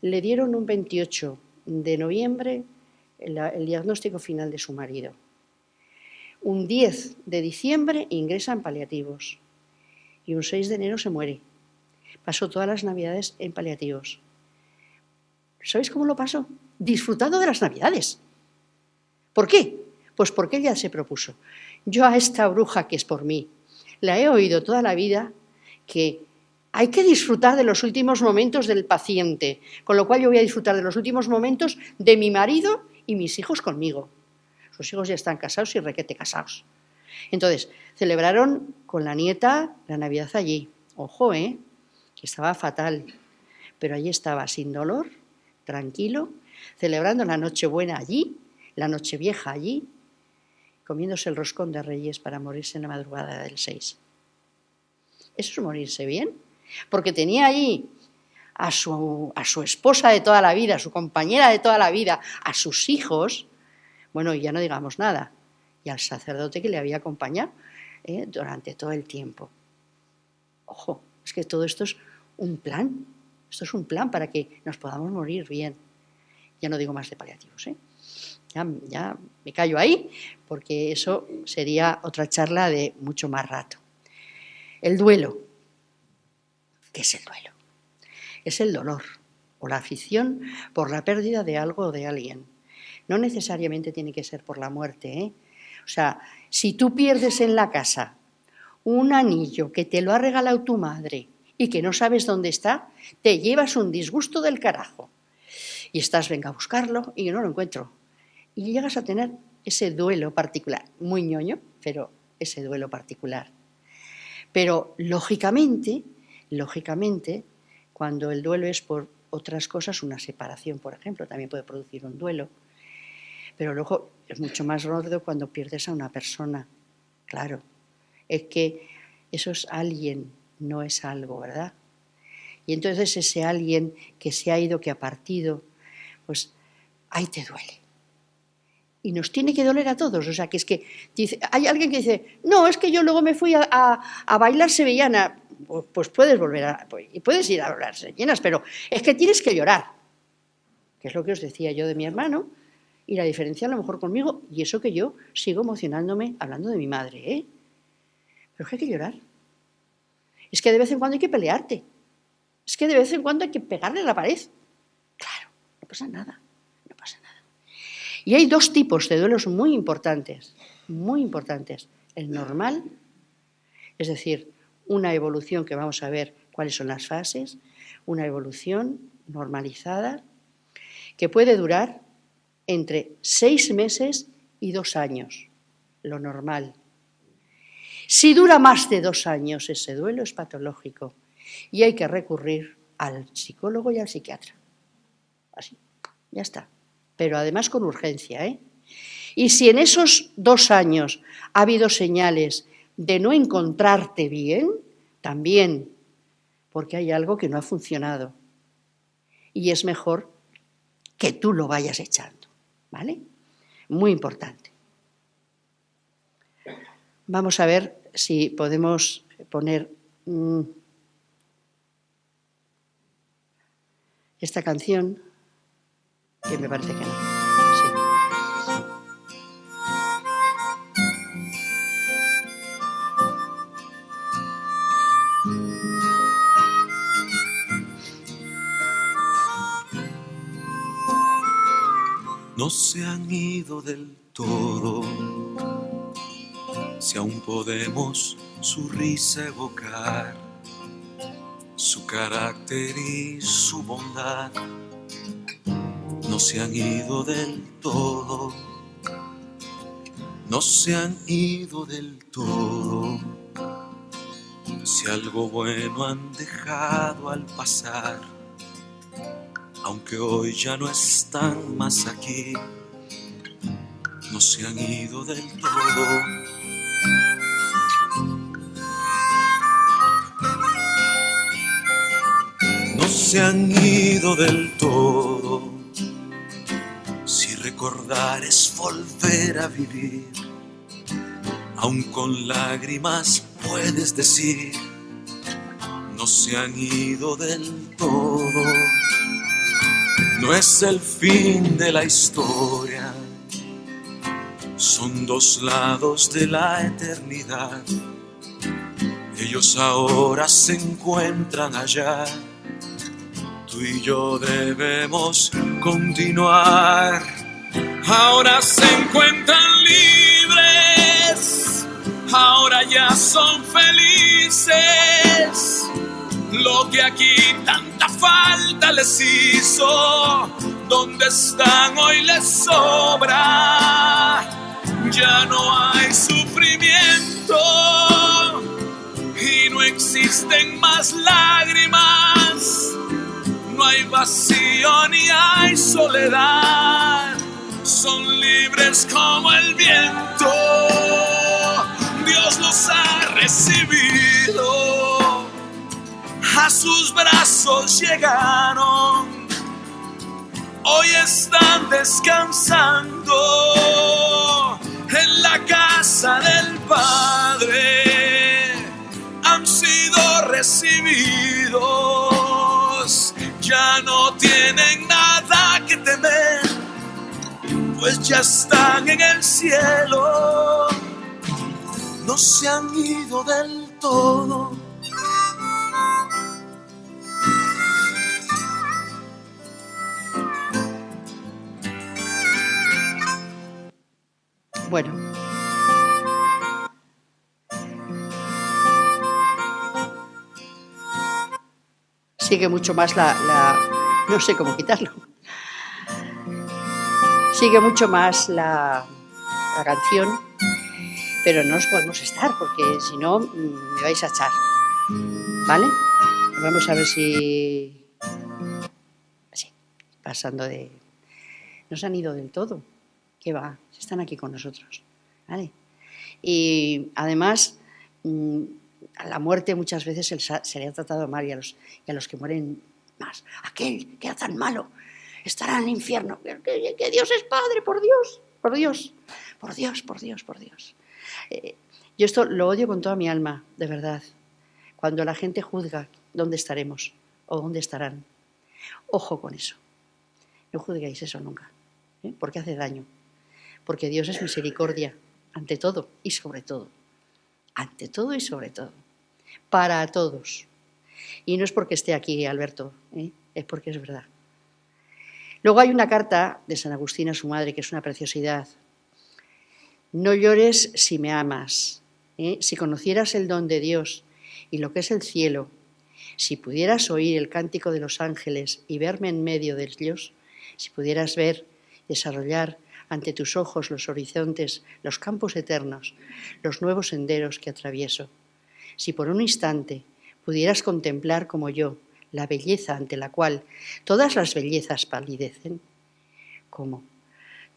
le dieron un 28 de noviembre el diagnóstico final de su marido. Un 10 de diciembre ingresa en paliativos. y un 6 de enero se muere. Pasó todas las Navidades en paliativos. ¿Sabéis cómo lo pasó? Disfrutando de las Navidades. ¿Por qué? Pues porque ella se propuso. Yo a esta bruja que es por mí, la he oído toda la vida que hay que disfrutar de los últimos momentos del paciente, con lo cual yo voy a disfrutar de los últimos momentos de mi marido y mis hijos conmigo. Sus hijos ya están casados y requete casados. Entonces, celebraron con la nieta la Navidad allí. Ojo, que estaba fatal, pero allí estaba sin dolor, tranquilo, celebrando la Nochebuena allí, la Nochevieja allí, comiéndose el roscón de Reyes para morirse en la madrugada del 6. Eso es morirse bien, porque tenía allí a su esposa de toda la vida, a su compañera de toda la vida, a sus hijos, bueno, y ya no digamos nada, y al sacerdote que le había acompañado durante todo el tiempo. Ojo, es que todo esto es un plan, para que nos podamos morir bien. Ya no digo más de paliativos, Ya me callo ahí, porque eso sería otra charla de mucho más rato. El duelo. ¿Qué es el duelo? Es el dolor o la aflicción por la pérdida de algo o de alguien. No necesariamente tiene que ser por la muerte, O sea, si tú pierdes en la casa un anillo que te lo ha regalado tu madre y que no sabes dónde está, te llevas un disgusto del carajo. Y estás, venga a buscarlo y yo no lo encuentro. Y llegas a tener ese duelo particular, muy ñoño, pero ese duelo particular. Pero lógicamente, cuando el duelo es por otras cosas, una separación, por ejemplo, también puede producir un duelo. Pero luego es mucho más gordo cuando pierdes a una persona. Claro, es que eso es alguien, no es algo, ¿verdad? Y entonces ese alguien que se ha ido, que ha partido, pues ahí te duele. Y nos tiene que doler a todos. O sea, que es que dice, hay alguien que dice, no, es que yo luego me fui a bailar sevillana. Pues puedes volver y puedes ir a bailar sevillanas, pero es que tienes que llorar. Que es lo que os decía yo de mi hermano, y la diferencia a lo mejor conmigo, y eso que yo sigo emocionándome hablando de mi madre, Pero es que hay que llorar. Es que de vez en cuando hay que pelearte. Es que de vez en cuando hay que pegarle a la pared. Claro, no pasa nada. Y hay dos tipos de duelos muy importantes. El normal, es decir, una evolución que vamos a ver cuáles son las fases, una evolución normalizada que puede durar entre 6 meses y 2 años, lo normal. Si dura más de 2 años ese duelo es patológico y hay que recurrir al psicólogo y al psiquiatra. Así, ya está. Pero además con urgencia, Y si en esos 2 años ha habido señales de no encontrarte bien, también, porque hay algo que no ha funcionado. Y es mejor que tú lo vayas echando, ¿vale? Muy importante. Vamos a ver si podemos poner esta canción, que me parece que no. Sí. No se han ido del todo, si aún podemos su risa evocar, su carácter y su bondad. No se han ido del todo, no se han ido del todo. Si algo bueno han dejado al pasar, aunque hoy ya no están más aquí, no se han ido del todo. No se han ido del todo. Si recordar es volver a vivir, aun con lágrimas puedes decir, no se han ido del todo. No es el fin de la historia, son 2 lados de la eternidad. Ellos ahora se encuentran allá. Tú y yo debemos continuar. Ahora se encuentran libres, ahora ya son felices. Lo que aquí tanta falta les hizo, donde están hoy les sobra. Ya no hay sufrimiento y no existen más lágrimas. No hay vacío ni hay soledad. Son libres como el viento. Dios los ha recibido. A sus brazos llegaron. Hoy están descansando en la casa del Padre. Han sido recibidos. Ya no tienen nada que temer, pues ya están en el cielo. No se han ido del todo. Bueno, sigue mucho más no sé cómo quitarlo. Sigue mucho más la canción, pero no os podemos estar porque si no me vais a echar, ¿vale? Vamos a ver si... Sí, pasando de... No se han ido del todo. ¿Qué va? Están aquí con nosotros, ¿vale? Y además, a la muerte muchas veces se le ha tratado mal y a los que mueren más. Aquel que era tan malo estará en el infierno. Que Dios es Padre, por Dios, por Dios, por Dios, por Dios, por Dios. Yo esto lo odio con toda mi alma, de verdad. Cuando la gente juzga dónde estaremos o dónde estarán. Ojo con eso. No juzguéis eso nunca, porque hace daño. Porque Dios es misericordia, ante todo y sobre todo. Ante todo y sobre todo. Para todos. Y no es porque esté aquí Alberto, es porque es verdad. Luego hay una carta de San Agustín a su madre, que es una preciosidad. No llores si me amas. Si conocieras el don de Dios y lo que es el cielo, si pudieras oír el cántico de los ángeles y verme en medio de ellos, si pudieras ver, desarrollar ante tus ojos los horizontes, los campos eternos, los nuevos senderos que atravieso. Si por un instante pudieras contemplar como yo la belleza ante la cual todas las bellezas palidecen, ¿cómo?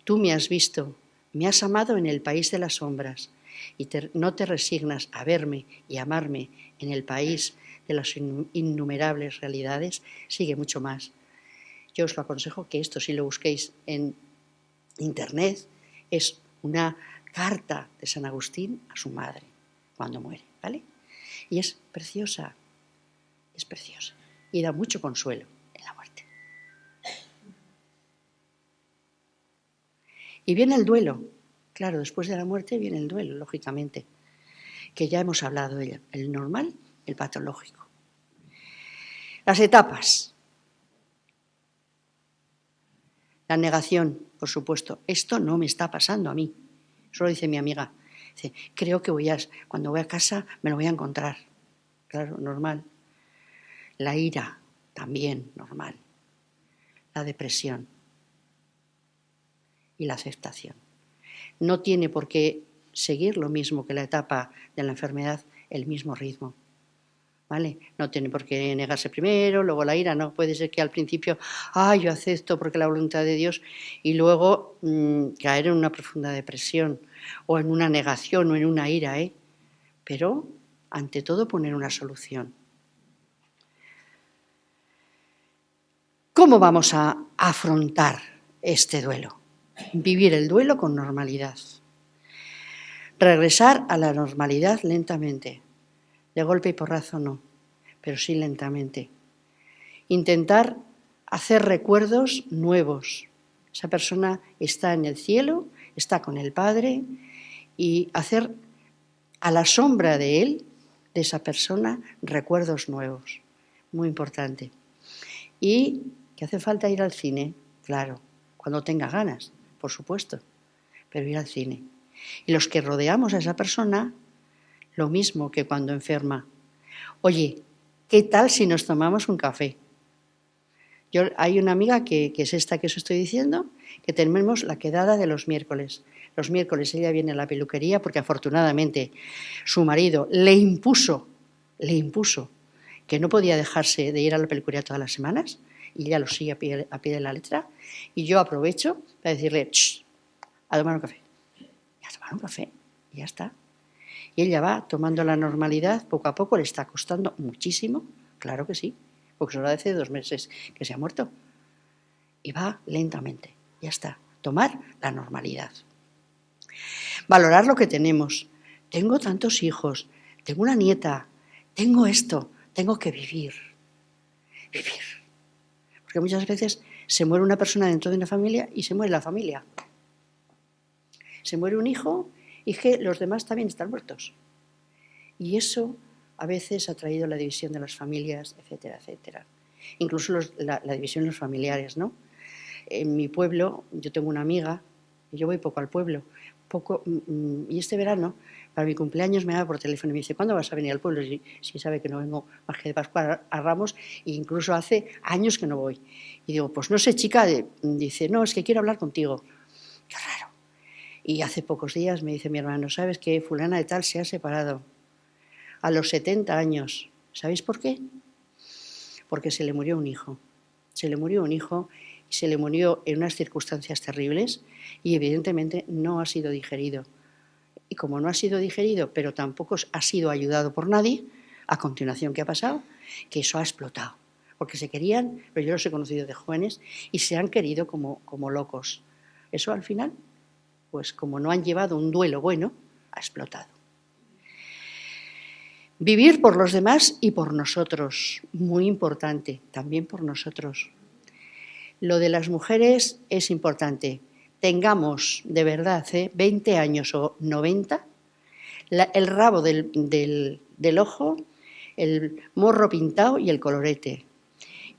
Tú me has visto, me has amado en el país de las sombras y no te resignas a verme y amarme en el país de las innumerables realidades, sigue mucho más. Yo os lo aconsejo que esto, si lo busquéis en Internet, es una carta de San Agustín a su madre cuando muere, ¿vale? Y es preciosa y da mucho consuelo en la muerte. Y viene el duelo, claro, después de la muerte viene el duelo, lógicamente, que ya hemos hablado de ella, el normal, el patológico. Las etapas. La negación, por supuesto. Esto no me está pasando a mí. Eso lo dice mi amiga. Dice, creo que cuando voy a casa me lo voy a encontrar. Claro, normal. La ira, también normal. La depresión y la aceptación. No tiene por qué seguir lo mismo que la etapa de la enfermedad, el mismo ritmo. ¿Vale? No tiene por qué negarse primero, luego la ira, no. Puede ser que al principio, yo acepto porque la voluntad de Dios, y luego caer en una profunda depresión, o en una negación, o en una ira, Pero, ante todo, poner una solución. ¿Cómo vamos a afrontar este duelo? Vivir el duelo con normalidad. Regresar a la normalidad lentamente. De golpe y porrazo no, pero sí lentamente. Intentar hacer recuerdos nuevos. Esa persona está en el cielo, está con el Padre, y hacer a la sombra de Él de esa persona recuerdos nuevos. Muy importante. Y que hace falta ir al cine, claro, cuando tenga ganas, por supuesto, pero ir al cine. Y los que rodeamos a esa persona, lo mismo que cuando enferma. Oye, ¿qué tal si nos tomamos un café? Hay una amiga que es esta que os estoy diciendo, que tenemos la quedada de los miércoles. Los miércoles ella viene a la peluquería porque afortunadamente su marido le impuso que no podía dejarse de ir a la peluquería todas las semanas y ella lo sigue a pie de la letra. Y yo aprovecho para decirle, a tomar un café. A tomar un café y ya está. Y ella va tomando la normalidad, poco a poco, le está costando muchísimo, claro que sí, porque solo hace 2 meses que se ha muerto. Y va lentamente, ya está. Tomar la normalidad. Valorar lo que tenemos. Tengo tantos hijos, tengo una nieta, tengo esto, tengo que vivir. Vivir. Porque muchas veces se muere una persona dentro de una familia y se muere la familia. Se muere un hijo y que los demás también están muertos. Y eso a veces ha traído la división de las familias, etcétera, etcétera. Incluso la división de los familiares, ¿no? En mi pueblo, yo tengo una amiga, y yo voy poco al pueblo, y este verano, para mi cumpleaños, me llama por teléfono y me dice, ¿cuándo vas a venir al pueblo? Si sabe que no vengo más que de Pascua a Ramos, e incluso hace años que no voy. Y digo, pues no sé, chica, dice, no, es que quiero hablar contigo. Qué raro. Y hace pocos días me dice mi hermano, ¿sabes qué? Fulana de tal se ha separado a los 70 años. ¿Sabéis por qué? Porque se le murió un hijo. Se le murió un hijo y se le murió en unas circunstancias terribles y evidentemente no ha sido digerido. Y como no ha sido digerido, pero tampoco ha sido ayudado por nadie, a continuación, ¿qué ha pasado? Que eso ha explotado. Porque se querían, pero yo los he conocido de jóvenes, y se han querido como locos. Eso al final, pues como no han llevado un duelo bueno, ha explotado. Vivir por los demás y por nosotros, muy importante, también por nosotros. Lo de las mujeres es importante. Tengamos de verdad 20 años o 90, el rabo del ojo, el morro pintado y el colorete.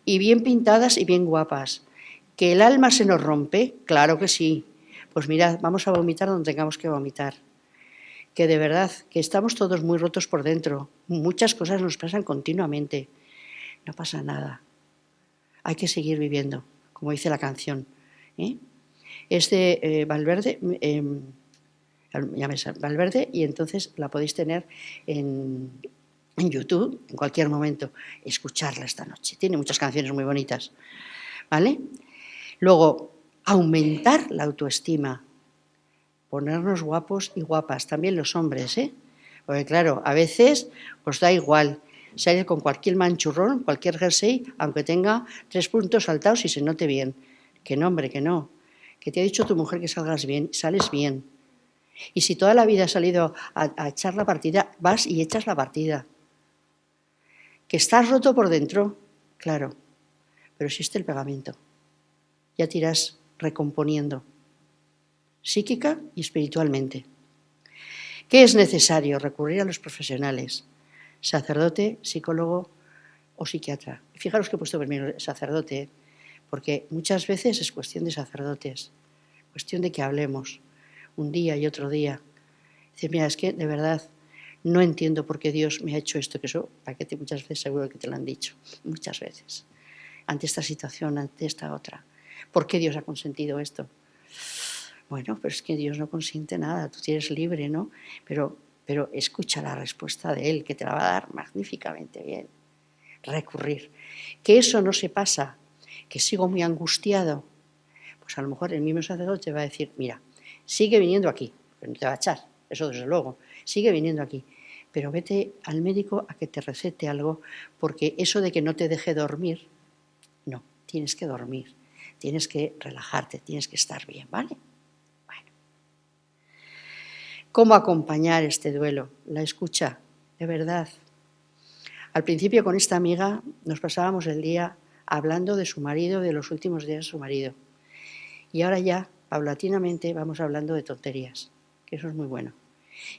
Y bien pintadas y bien guapas. ¿Que el alma se nos rompe? Claro que sí. Pues mirad, vamos a vomitar donde tengamos que vomitar. Que de verdad, que estamos todos muy rotos por dentro. Muchas cosas nos pasan continuamente. No pasa nada. Hay que seguir viviendo, como dice la canción. Es de Valverde, Valverde, y entonces la podéis tener en YouTube en cualquier momento. Escucharla esta noche. Tiene muchas canciones muy bonitas. ¿Vale? Luego, aumentar la autoestima. Ponernos guapos y guapas, también los hombres, ¿eh? Porque claro, a veces pues da igual salir con cualquier manchurrón, cualquier jersey, aunque tenga 3 puntos saltados y se note bien. Que no, hombre, que no. Que te ha dicho tu mujer que salgas bien, sales bien. Y si toda la vida has salido a echar la partida, vas y echas la partida. Que estás roto por dentro, claro, pero existe el pegamento. Ya te irás recomponiendo, psíquica y espiritualmente. ¿Qué es necesario? Recurrir a los profesionales, sacerdote, psicólogo o psiquiatra. Fijaros que he puesto primero sacerdote, porque muchas veces es cuestión de sacerdotes, cuestión de que hablemos un día y otro día. Dice, mira, es que de verdad no entiendo por qué Dios me ha hecho esto, que eso, Paquete, muchas veces seguro que te lo han dicho, muchas veces, ante esta situación, ante esta otra. ¿Por qué Dios ha consentido esto? Bueno, pero es que Dios no consiente nada, tú eres libre, ¿no? Pero escucha la respuesta de Él, que te la va a dar magníficamente bien. Recurrir. Que eso no se pasa, que sigo muy angustiado. Pues a lo mejor el mismo sacerdote va a decir, mira, sigue viniendo aquí, pero no te va a echar, eso desde luego, sigue viniendo aquí. Pero vete al médico a que te recete algo, porque eso de que no te deje dormir, no, tienes que dormir, tienes que relajarte, tienes que estar bien, ¿vale? Bueno. ¿Cómo acompañar este duelo? La escucha, de verdad. Al principio con esta amiga nos pasábamos el día hablando de su marido, de los últimos días de su marido. Y ahora ya, paulatinamente, vamos hablando de tonterías, que eso es muy bueno.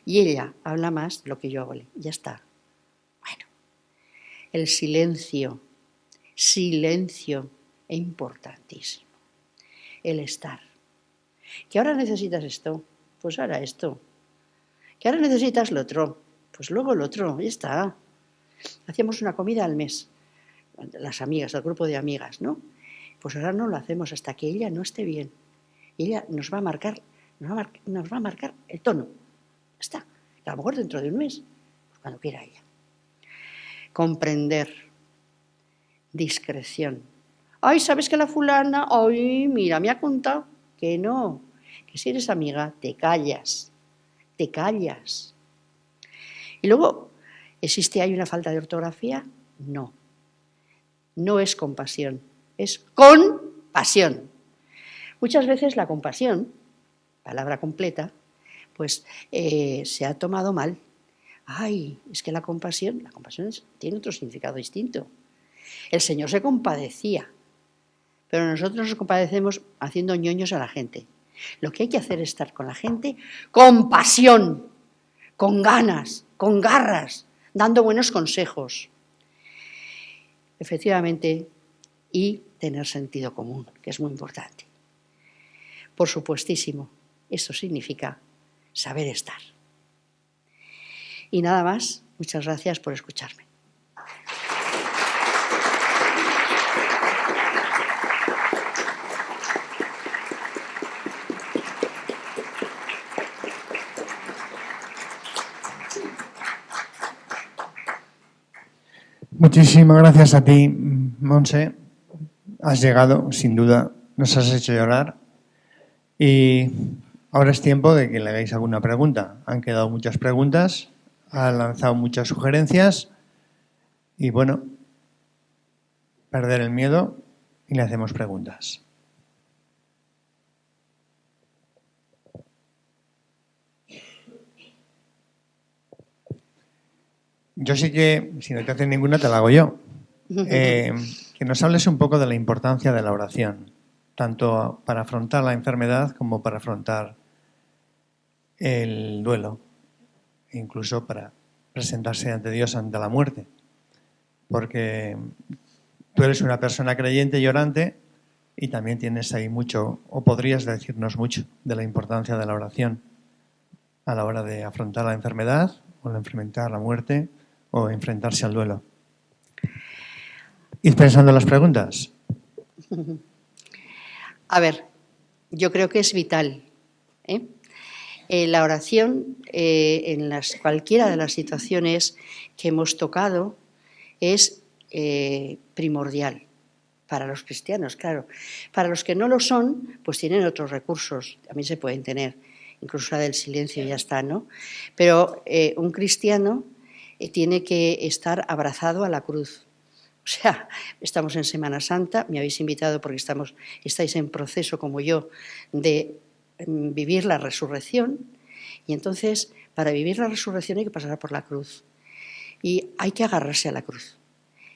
Y ella habla más de lo que yo hago, ya está. El silencio, silencio es importantísimo. El estar. ¿Que ahora necesitas esto? Pues ahora esto. ¿Que ahora necesitas lo otro? Pues luego lo otro, ya está. Hacíamos una comida al mes, las amigas, el grupo de amigas, ¿no? Pues ahora no lo hacemos hasta que ella no esté bien. Y ella nos va a marcar el tono. Ya está. A lo mejor dentro de un mes, pues cuando quiera ella. Comprender. Discreción. Ay, ¿sabes que la fulana? Ay, mira, me ha contado que no. Que si eres amiga, te callas. Te callas. Y luego, ¿hay una falta de ortografía? No. No es compasión, es compasión. Muchas veces la compasión, palabra completa, pues se ha tomado mal. Ay, es que la compasión tiene otro significado distinto. El Señor se compadecía, pero nosotros nos compadecemos haciendo ñoños a la gente. Lo que hay que hacer es estar con la gente con pasión, con ganas, con garras, dando buenos consejos. Efectivamente, y tener sentido común, que es muy importante. Por supuestísimo, eso significa saber estar. Y nada más, muchas gracias por escucharme. Muchísimas gracias a ti, Montse. Has llegado, sin duda, nos has hecho llorar. Y ahora es tiempo de que le hagáis alguna pregunta. Han quedado muchas preguntas, han lanzado muchas sugerencias y bueno, perder el miedo y le hacemos preguntas. Yo sí que, si no te hacen ninguna, te la hago yo. Que nos hables un poco de la importancia de la oración, tanto para afrontar la enfermedad como para afrontar el duelo, e incluso para presentarse ante Dios ante la muerte. Porque tú eres una persona creyente y orante y también tienes ahí mucho, o podrías decirnos mucho, de la importancia de la oración a la hora de afrontar la enfermedad o de enfrentar la muerte o enfrentarse al duelo. ¿Ir pensando en las preguntas? A ver, yo creo que es vital. La oración, en cualquiera de las situaciones que hemos tocado, es primordial para los cristianos, claro. Para los que no lo son, pues tienen otros recursos, también se pueden tener, incluso la del silencio ya está, ¿no? Pero un cristiano tiene que estar abrazado a la cruz. O sea, estamos en Semana Santa, me habéis invitado porque estáis en proceso, como yo, de vivir la resurrección. Y entonces, para vivir la resurrección hay que pasar por la cruz. Y hay que agarrarse a la cruz.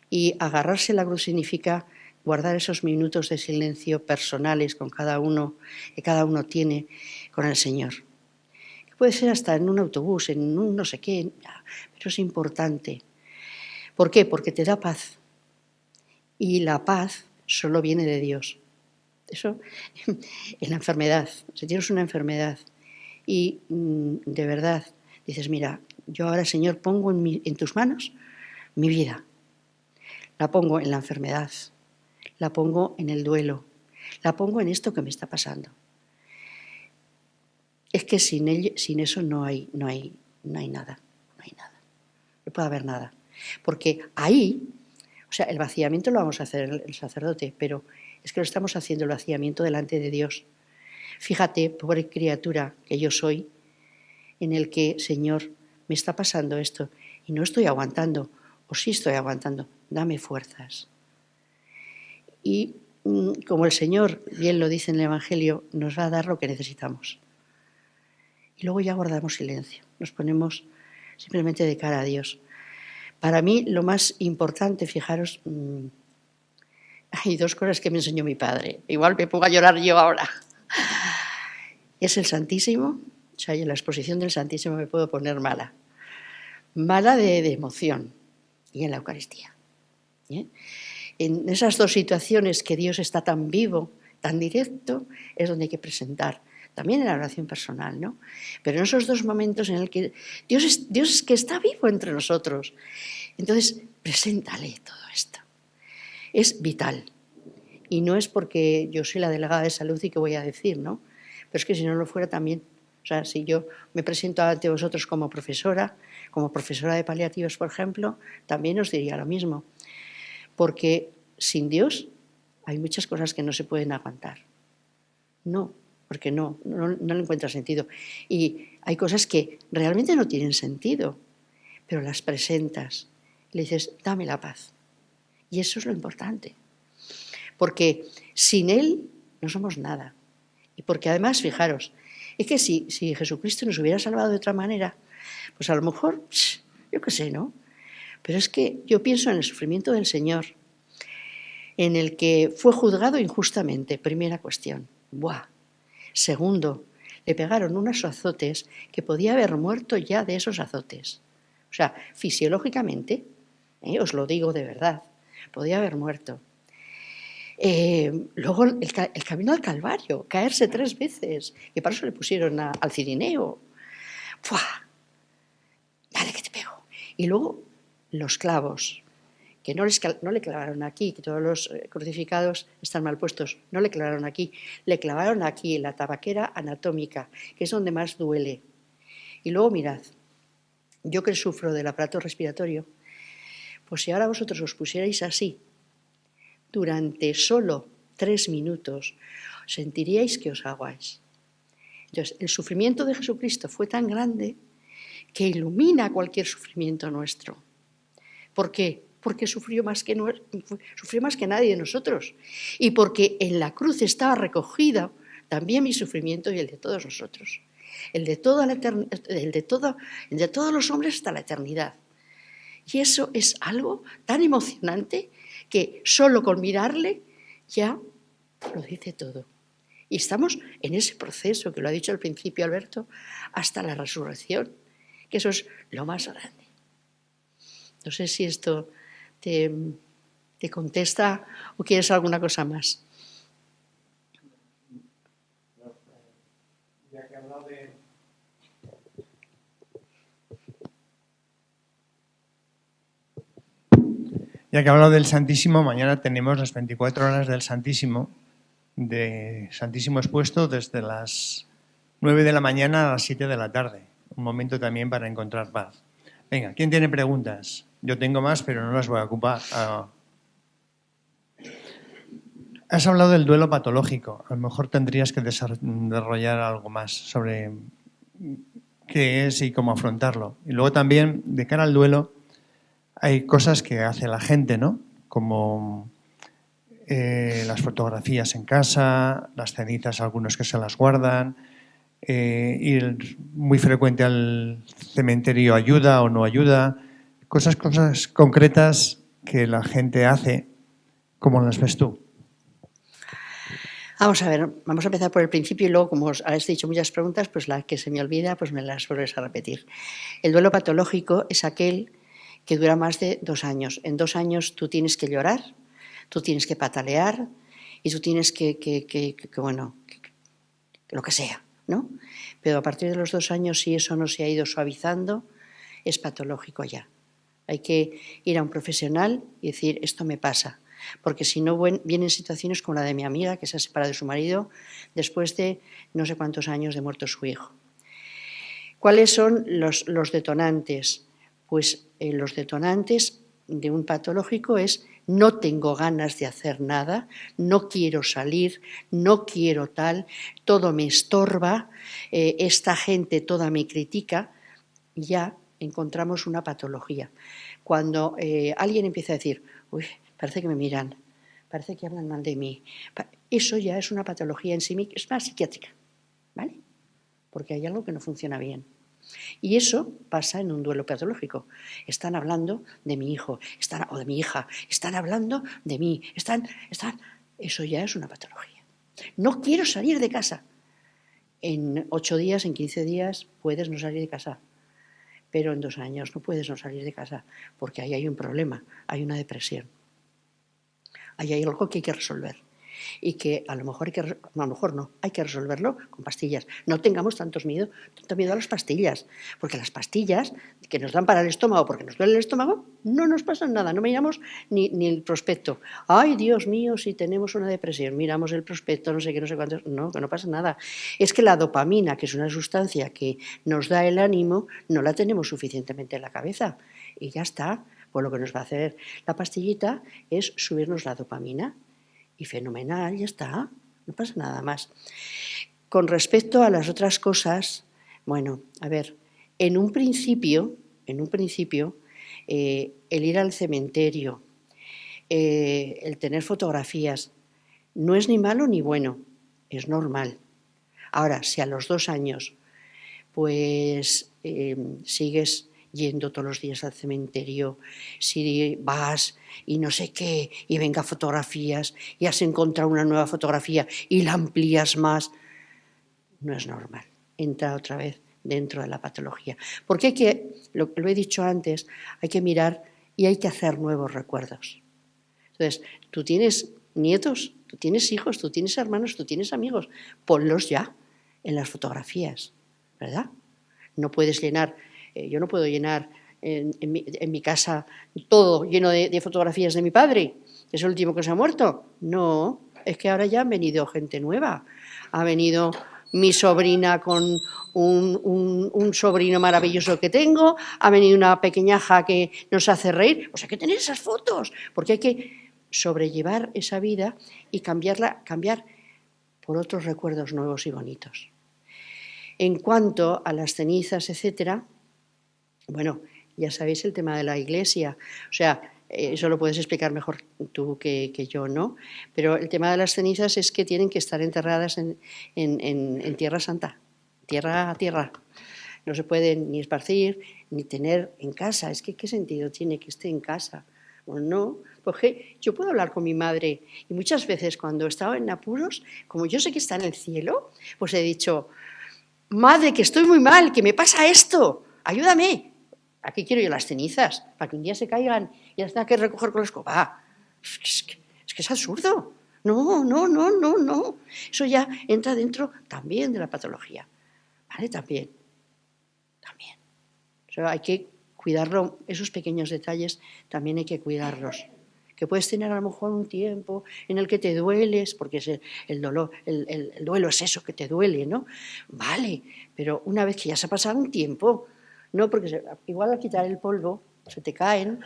Y agarrarse a la cruz significa guardar esos minutos de silencio personales con cada uno, que cada uno tiene con el Señor. Puede ser hasta en un autobús, en un no sé qué, pero es importante. ¿Por qué? Porque te da paz. Y la paz solo viene de Dios. Eso en la enfermedad. Si tienes una enfermedad y de verdad dices, mira, yo ahora, Señor, pongo en tus manos mi vida. La pongo en la enfermedad, la pongo en el duelo, la pongo en esto que me está pasando. Es que sin eso no hay nada, no puede haber nada. Porque ahí, o sea, el vaciamiento lo vamos a hacer el sacerdote, pero es que lo estamos haciendo el vaciamiento delante de Dios. Fíjate, pobre criatura que yo soy, en el que, Señor, me está pasando esto y no estoy aguantando, o sí estoy aguantando, dame fuerzas. Y como el Señor, bien lo dice en el Evangelio, nos va a dar lo que necesitamos. Y luego ya guardamos silencio, nos ponemos simplemente de cara a Dios. Para mí lo más importante, fijaros, hay dos cosas que me enseñó mi padre, igual me pongo a llorar yo ahora. Es el Santísimo, o sea, en la exposición del Santísimo me puedo poner mala de emoción, y en la Eucaristía. ¿eh? En esas dos situaciones que Dios está tan vivo, tan directo, es donde hay que presentar. También en la oración personal, ¿no? Pero en esos dos momentos en el que Dios es que está vivo entre nosotros. Entonces, preséntale todo esto. Es vital. Y no es porque yo soy la delegada de salud y que voy a decir, ¿no? Pero es que si no lo fuera también. O sea, si yo me presento ante vosotros como profesora de paliativos, por ejemplo, también os diría lo mismo. Porque sin Dios hay muchas cosas que no se pueden aguantar. No, porque no le encuentra sentido. Y hay cosas que realmente no tienen sentido, pero las presentas. Le dices, dame la paz. Y eso es lo importante. Porque sin Él no somos nada. Y porque además, fijaros, es que si Jesucristo nos hubiera salvado de otra manera, pues a lo mejor, yo qué sé, ¿no? Pero es que yo pienso en el sufrimiento del Señor, en el que fue juzgado injustamente, primera cuestión. ¡Buah! Segundo, le pegaron unos azotes que podía haber muerto ya de esos azotes. O sea, fisiológicamente, os lo digo de verdad, podía haber muerto. Luego el camino al Calvario, caerse 3 veces, que para eso le pusieron al Cirineo. ¡Fua! Dale que te pego. Y luego los clavos, que no le clavaron aquí, que todos los crucificados están mal puestos, no le clavaron aquí, le clavaron aquí en la tabaquera anatómica, que es donde más duele. Y luego mirad, yo que sufro del aparato respiratorio, pues si ahora vosotros os pusierais así, durante solo 3 minutos, sentiríais que os ahogáis. Entonces, el sufrimiento de Jesucristo fue tan grande que ilumina cualquier sufrimiento nuestro. ¿Por qué? Porque sufrió más que nadie de nosotros. Y porque en la cruz estaba recogido también mi sufrimiento y el de todos nosotros. El de todos los hombres hasta la eternidad. Y eso es algo tan emocionante que solo con mirarle ya lo dice todo. Y estamos en ese proceso, que lo ha dicho al principio Alberto, hasta la resurrección, que eso es lo más grande. No sé si esto te contesta o quieres alguna cosa más. Ya que he hablado del Santísimo, mañana tenemos las 24 horas del Santísimo expuesto desde las 9 de la mañana a las 7 de la tarde. Un momento también para encontrar paz. Venga, ¿quién tiene preguntas? Yo tengo más, pero no las voy a ocupar. Has hablado del duelo patológico. A lo mejor tendrías que desarrollar algo más sobre qué es y cómo afrontarlo. Y luego también, de cara al duelo, hay cosas que hace la gente, ¿no? Como las fotografías en casa, las cenizas, algunos que se las guardan, ir muy frecuente al cementerio ayuda o no ayuda, cosas concretas que la gente hace. ¿Cómo las ves tú? Vamos a ver, vamos a empezar por el principio y luego, como os habéis dicho muchas preguntas, pues la que se me olvida, pues me las vuelves a repetir. El duelo patológico es aquel que dura más de 2 años. En 2 años tú tienes que llorar, tú tienes que patalear y tú tienes bueno, lo que sea, ¿no? Pero a partir de los 2 años, si eso no se ha ido suavizando, es patológico ya. Hay que ir a un profesional y decir, esto me pasa. Porque si no, vienen situaciones como la de mi amiga, que se ha separado de su marido después de no sé cuántos años de muerto su hijo. ¿Cuáles son los detonantes? Pues los detonantes de un patológico es no tengo ganas de hacer nada, no quiero salir, no quiero tal, todo me estorba, esta gente toda me critica, ya encontramos una patología. Cuando alguien empieza a decir, uy, parece que me miran, parece que hablan mal de mí, eso ya es una patología en sí misma, es más psiquiátrica, ¿vale? Porque hay algo que no funciona bien. Y eso pasa en un duelo patológico. Están hablando de mi hijo o de mi hija, están hablando de mí, eso ya es una patología. No quiero salir de casa. En 8 días, en 15 días puedes no salir de casa, pero en 2 años no puedes no salir de casa porque ahí hay un problema, hay una depresión. ahí hay algo que hay que resolver. Y que a lo mejor hay que resolverlo con pastillas. No tengamos tanto miedo a las pastillas, porque las pastillas que nos dan para el estómago, porque nos duele el estómago, no nos pasa nada, no miramos ni el prospecto. Ay, Dios mío, si tenemos una depresión, miramos el prospecto, no sé qué, no sé cuántos, no, que no pasa nada. Es que la dopamina, que es una sustancia que nos da el ánimo, no la tenemos suficientemente en la cabeza. Y ya está. Pues lo que nos va a hacer la pastillita es subirnos la dopamina. Y fenomenal, ya está, no pasa nada más. Con respecto a las otras cosas, bueno, a ver, en un principio, el ir al cementerio, el tener fotografías, no es ni malo ni bueno, es normal. Ahora, si a los 2 años, pues sigues yendo todos los días al cementerio, si vas y no sé qué, y venga fotografías, y has encontrado una nueva fotografía y la amplías más, no es normal. Entra otra vez dentro de la patología. Porque hay que, lo he dicho antes, hay que mirar y hay que hacer nuevos recuerdos. Entonces, tú tienes nietos, tú tienes hijos, tú tienes hermanos, tú tienes amigos, ponlos ya en las fotografías, ¿verdad? No puedes llenar... yo no puedo llenar en mi casa todo lleno de fotografías de mi padre, que es el último que se ha muerto. No, es que ahora ya han venido gente nueva. Ha venido mi sobrina con un sobrino maravilloso que tengo, ha venido una pequeñaja que nos hace reír. Pues hay que tener esas fotos, porque hay que sobrellevar esa vida y cambiar por otros recuerdos nuevos y bonitos. En cuanto a las cenizas, etcétera, bueno, ya sabéis el tema de la iglesia, o sea, eso lo puedes explicar mejor tú que yo, ¿no? Pero el tema de las cenizas es que tienen que estar enterradas en tierra santa, tierra a tierra. No se pueden ni esparcir, ni tener en casa. Es que, ¿qué sentido tiene que esté en casa? Bueno, no, porque yo puedo hablar con mi madre y muchas veces cuando he estado en apuros, como yo sé que está en el cielo, pues he dicho, madre, que estoy muy mal, que me pasa esto, ayúdame. Aquí quiero yo las cenizas, para que un día se caigan y las tenga que recoger con la escoba. Es que es absurdo. No. Eso ya entra dentro también de la patología. ¿Vale? También. O sea, hay que cuidarlo, esos pequeños detalles también hay que cuidarlos. Que puedes tener a lo mejor un tiempo en el que te dueles, porque es el dolor, el duelo es eso, que te duele, ¿no? Vale, pero una vez que ya se ha pasado un tiempo... No, porque igual al quitar el polvo se te caen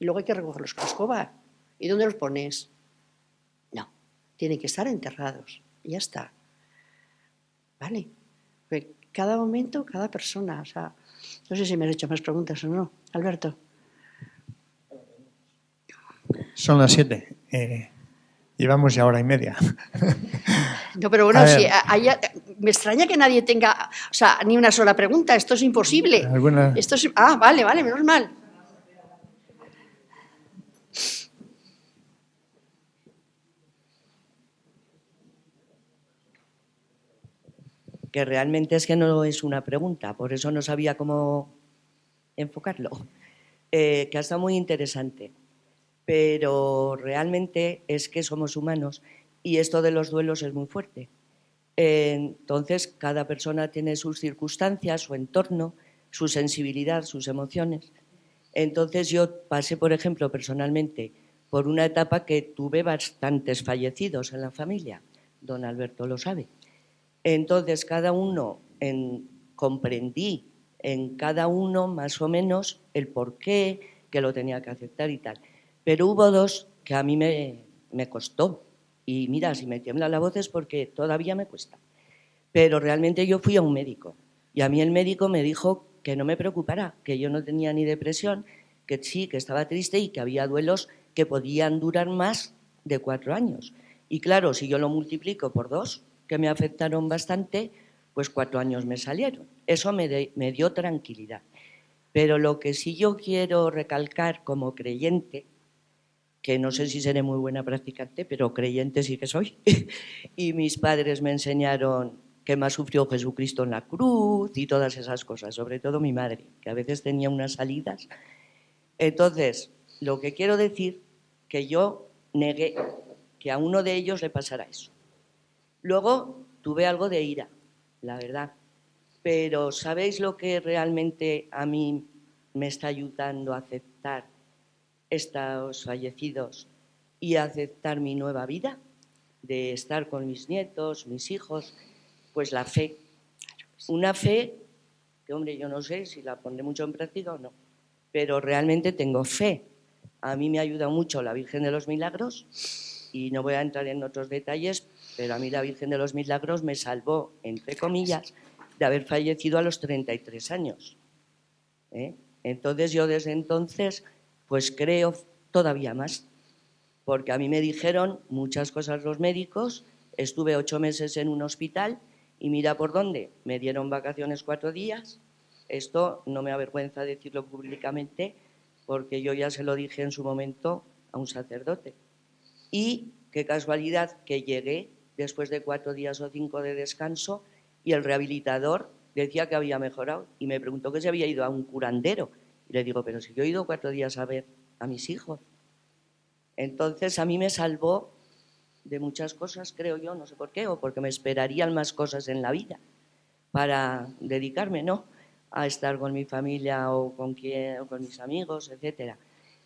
y luego hay que recogerlos con la escoba. ¿Y dónde los pones? No, tienen que estar enterrados. Y ya está. ¿Vale? Porque cada momento, cada persona. O sea, no sé si me has hecho más preguntas o no. Alberto. Son las 7. Llevamos ya 1:30. No, pero bueno, si me extraña que nadie tenga, o sea, ni una sola pregunta. Esto es imposible. Esto es, vale, menos mal. Que realmente es que no es una pregunta, por eso no sabía cómo enfocarlo. Que ha estado muy interesante, pero realmente es que somos humanos y esto de los duelos es muy fuerte. Entonces, cada persona tiene sus circunstancias, su entorno, su sensibilidad, sus emociones. Entonces, yo pasé, por ejemplo, personalmente, por una etapa que tuve bastantes fallecidos en la familia. Don Alberto lo sabe. Entonces, cada uno comprendí en cada uno más o menos el porqué, que lo tenía que aceptar y tal. Pero hubo 2 que a mí me costó. Y mira, si me tiembla la voz es porque todavía me cuesta. Pero realmente yo fui a un médico y a mí el médico me dijo que no me preocupara, que yo no tenía ni depresión, que sí, que estaba triste y que había duelos que podían durar más de 4 años. Y claro, si yo lo multiplico por 2, que me afectaron bastante, pues 4 años me salieron. Eso me dio tranquilidad. Pero lo que sí yo quiero recalcar como creyente, que no sé si seré muy buena practicante, pero creyente sí que soy. Y mis padres me enseñaron que más sufrió Jesucristo en la cruz y todas esas cosas, sobre todo mi madre, que a veces tenía unas salidas. Entonces, lo que quiero decir, que yo negué que a uno de ellos le pasara eso. Luego tuve algo de ira, la verdad. Pero ¿sabéis lo que realmente a mí me está ayudando a aceptar estos fallecidos y a aceptar mi nueva vida? De estar con mis nietos, mis hijos, pues la fe. Una fe que, hombre, yo no sé si la pondré mucho en práctica o no, pero realmente tengo fe. A mí me ayuda mucho la Virgen de los Milagros y no voy a entrar en otros detalles, pero a mí la Virgen de los Milagros me salvó, entre comillas, de haber fallecido a los 33 años. Entonces yo desde entonces pues creo todavía más, porque a mí me dijeron muchas cosas los médicos, estuve 8 meses en un hospital y mira por dónde, me dieron vacaciones 4 días, esto no me avergüenza decirlo públicamente porque yo ya se lo dije en su momento a un sacerdote. Y qué casualidad que llegué después de 4 días o 5 de descanso y el rehabilitador decía que había mejorado y me preguntó que si había ido a un curandero. Y le digo, pero si yo he ido 4 días a ver a mis hijos. Entonces a mí me salvó de muchas cosas, creo yo, no sé por qué, o porque me esperarían más cosas en la vida para dedicarme, ¿no?, a estar con mi familia o con mis amigos, etcétera.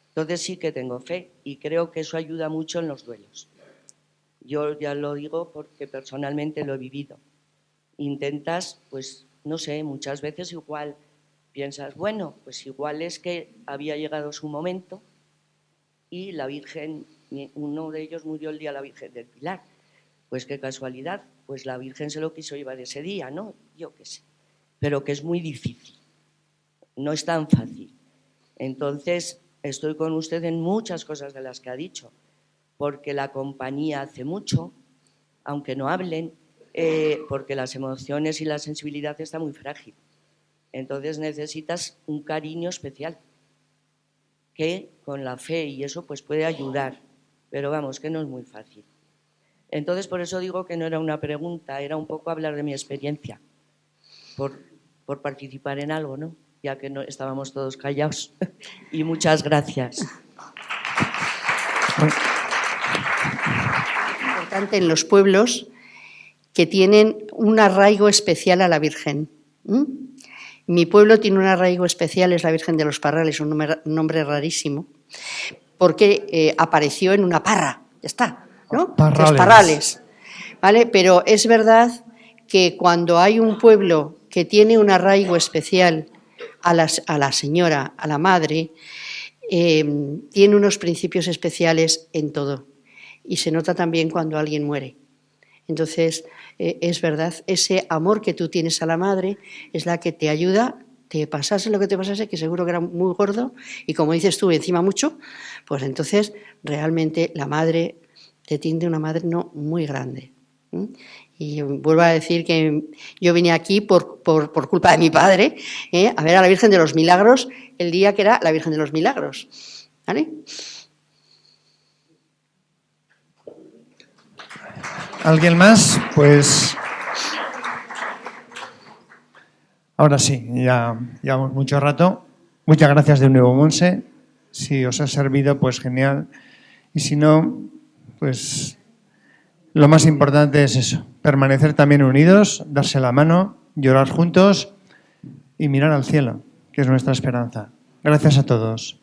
Entonces sí que tengo fe y creo que eso ayuda mucho en los duelos. Yo ya lo digo porque personalmente lo he vivido. Intentas, pues, no sé, muchas veces igual piensas, bueno, pues igual es que había llegado su momento y la Virgen, uno de ellos murió el día de la Virgen del Pilar. Pues qué casualidad, pues la Virgen se lo quiso llevar ese día, ¿no? Yo qué sé. Pero que es muy difícil, no es tan fácil. Entonces, estoy con usted en muchas cosas de las que ha dicho, porque la compañía hace mucho, aunque no hablen, porque las emociones y la sensibilidad está muy frágil. Entonces necesitas un cariño especial que con la fe y eso pues puede ayudar, pero vamos, que no es muy fácil. Entonces por eso digo que no era una pregunta, era un poco hablar de mi experiencia, por participar en algo, ¿no?, ya que no estábamos todos callados. Y muchas gracias. Importante en los pueblos que tienen un arraigo especial a la Virgen. Mi pueblo tiene un arraigo especial, es la Virgen de los Parrales, un nombre rarísimo, porque apareció en una parra, ya está, ¿no? Parrales. Los Parrales, ¿vale? Pero es verdad que cuando hay un pueblo que tiene un arraigo especial a la señora, a la madre, tiene unos principios especiales en todo. Y se nota también cuando alguien muere. Entonces, es verdad, ese amor que tú tienes a la madre es la que te ayuda, te pasase lo que te pasase, que seguro que era muy gordo, y como dices tú, encima mucho, pues entonces realmente la madre te tiende una madre no muy grande. Y vuelvo a decir que yo vine aquí por culpa de mi padre, a ver a la Virgen de los Milagros el día que era la Virgen de los Milagros. ¿Vale? ¿Alguien más? Pues ahora sí, ya llevamos mucho rato. Muchas gracias de nuevo, Monse. Si os ha servido, pues genial. Y si no, pues lo más importante es eso, permanecer también unidos, darse la mano, llorar juntos y mirar al cielo, que es nuestra esperanza. Gracias a todos.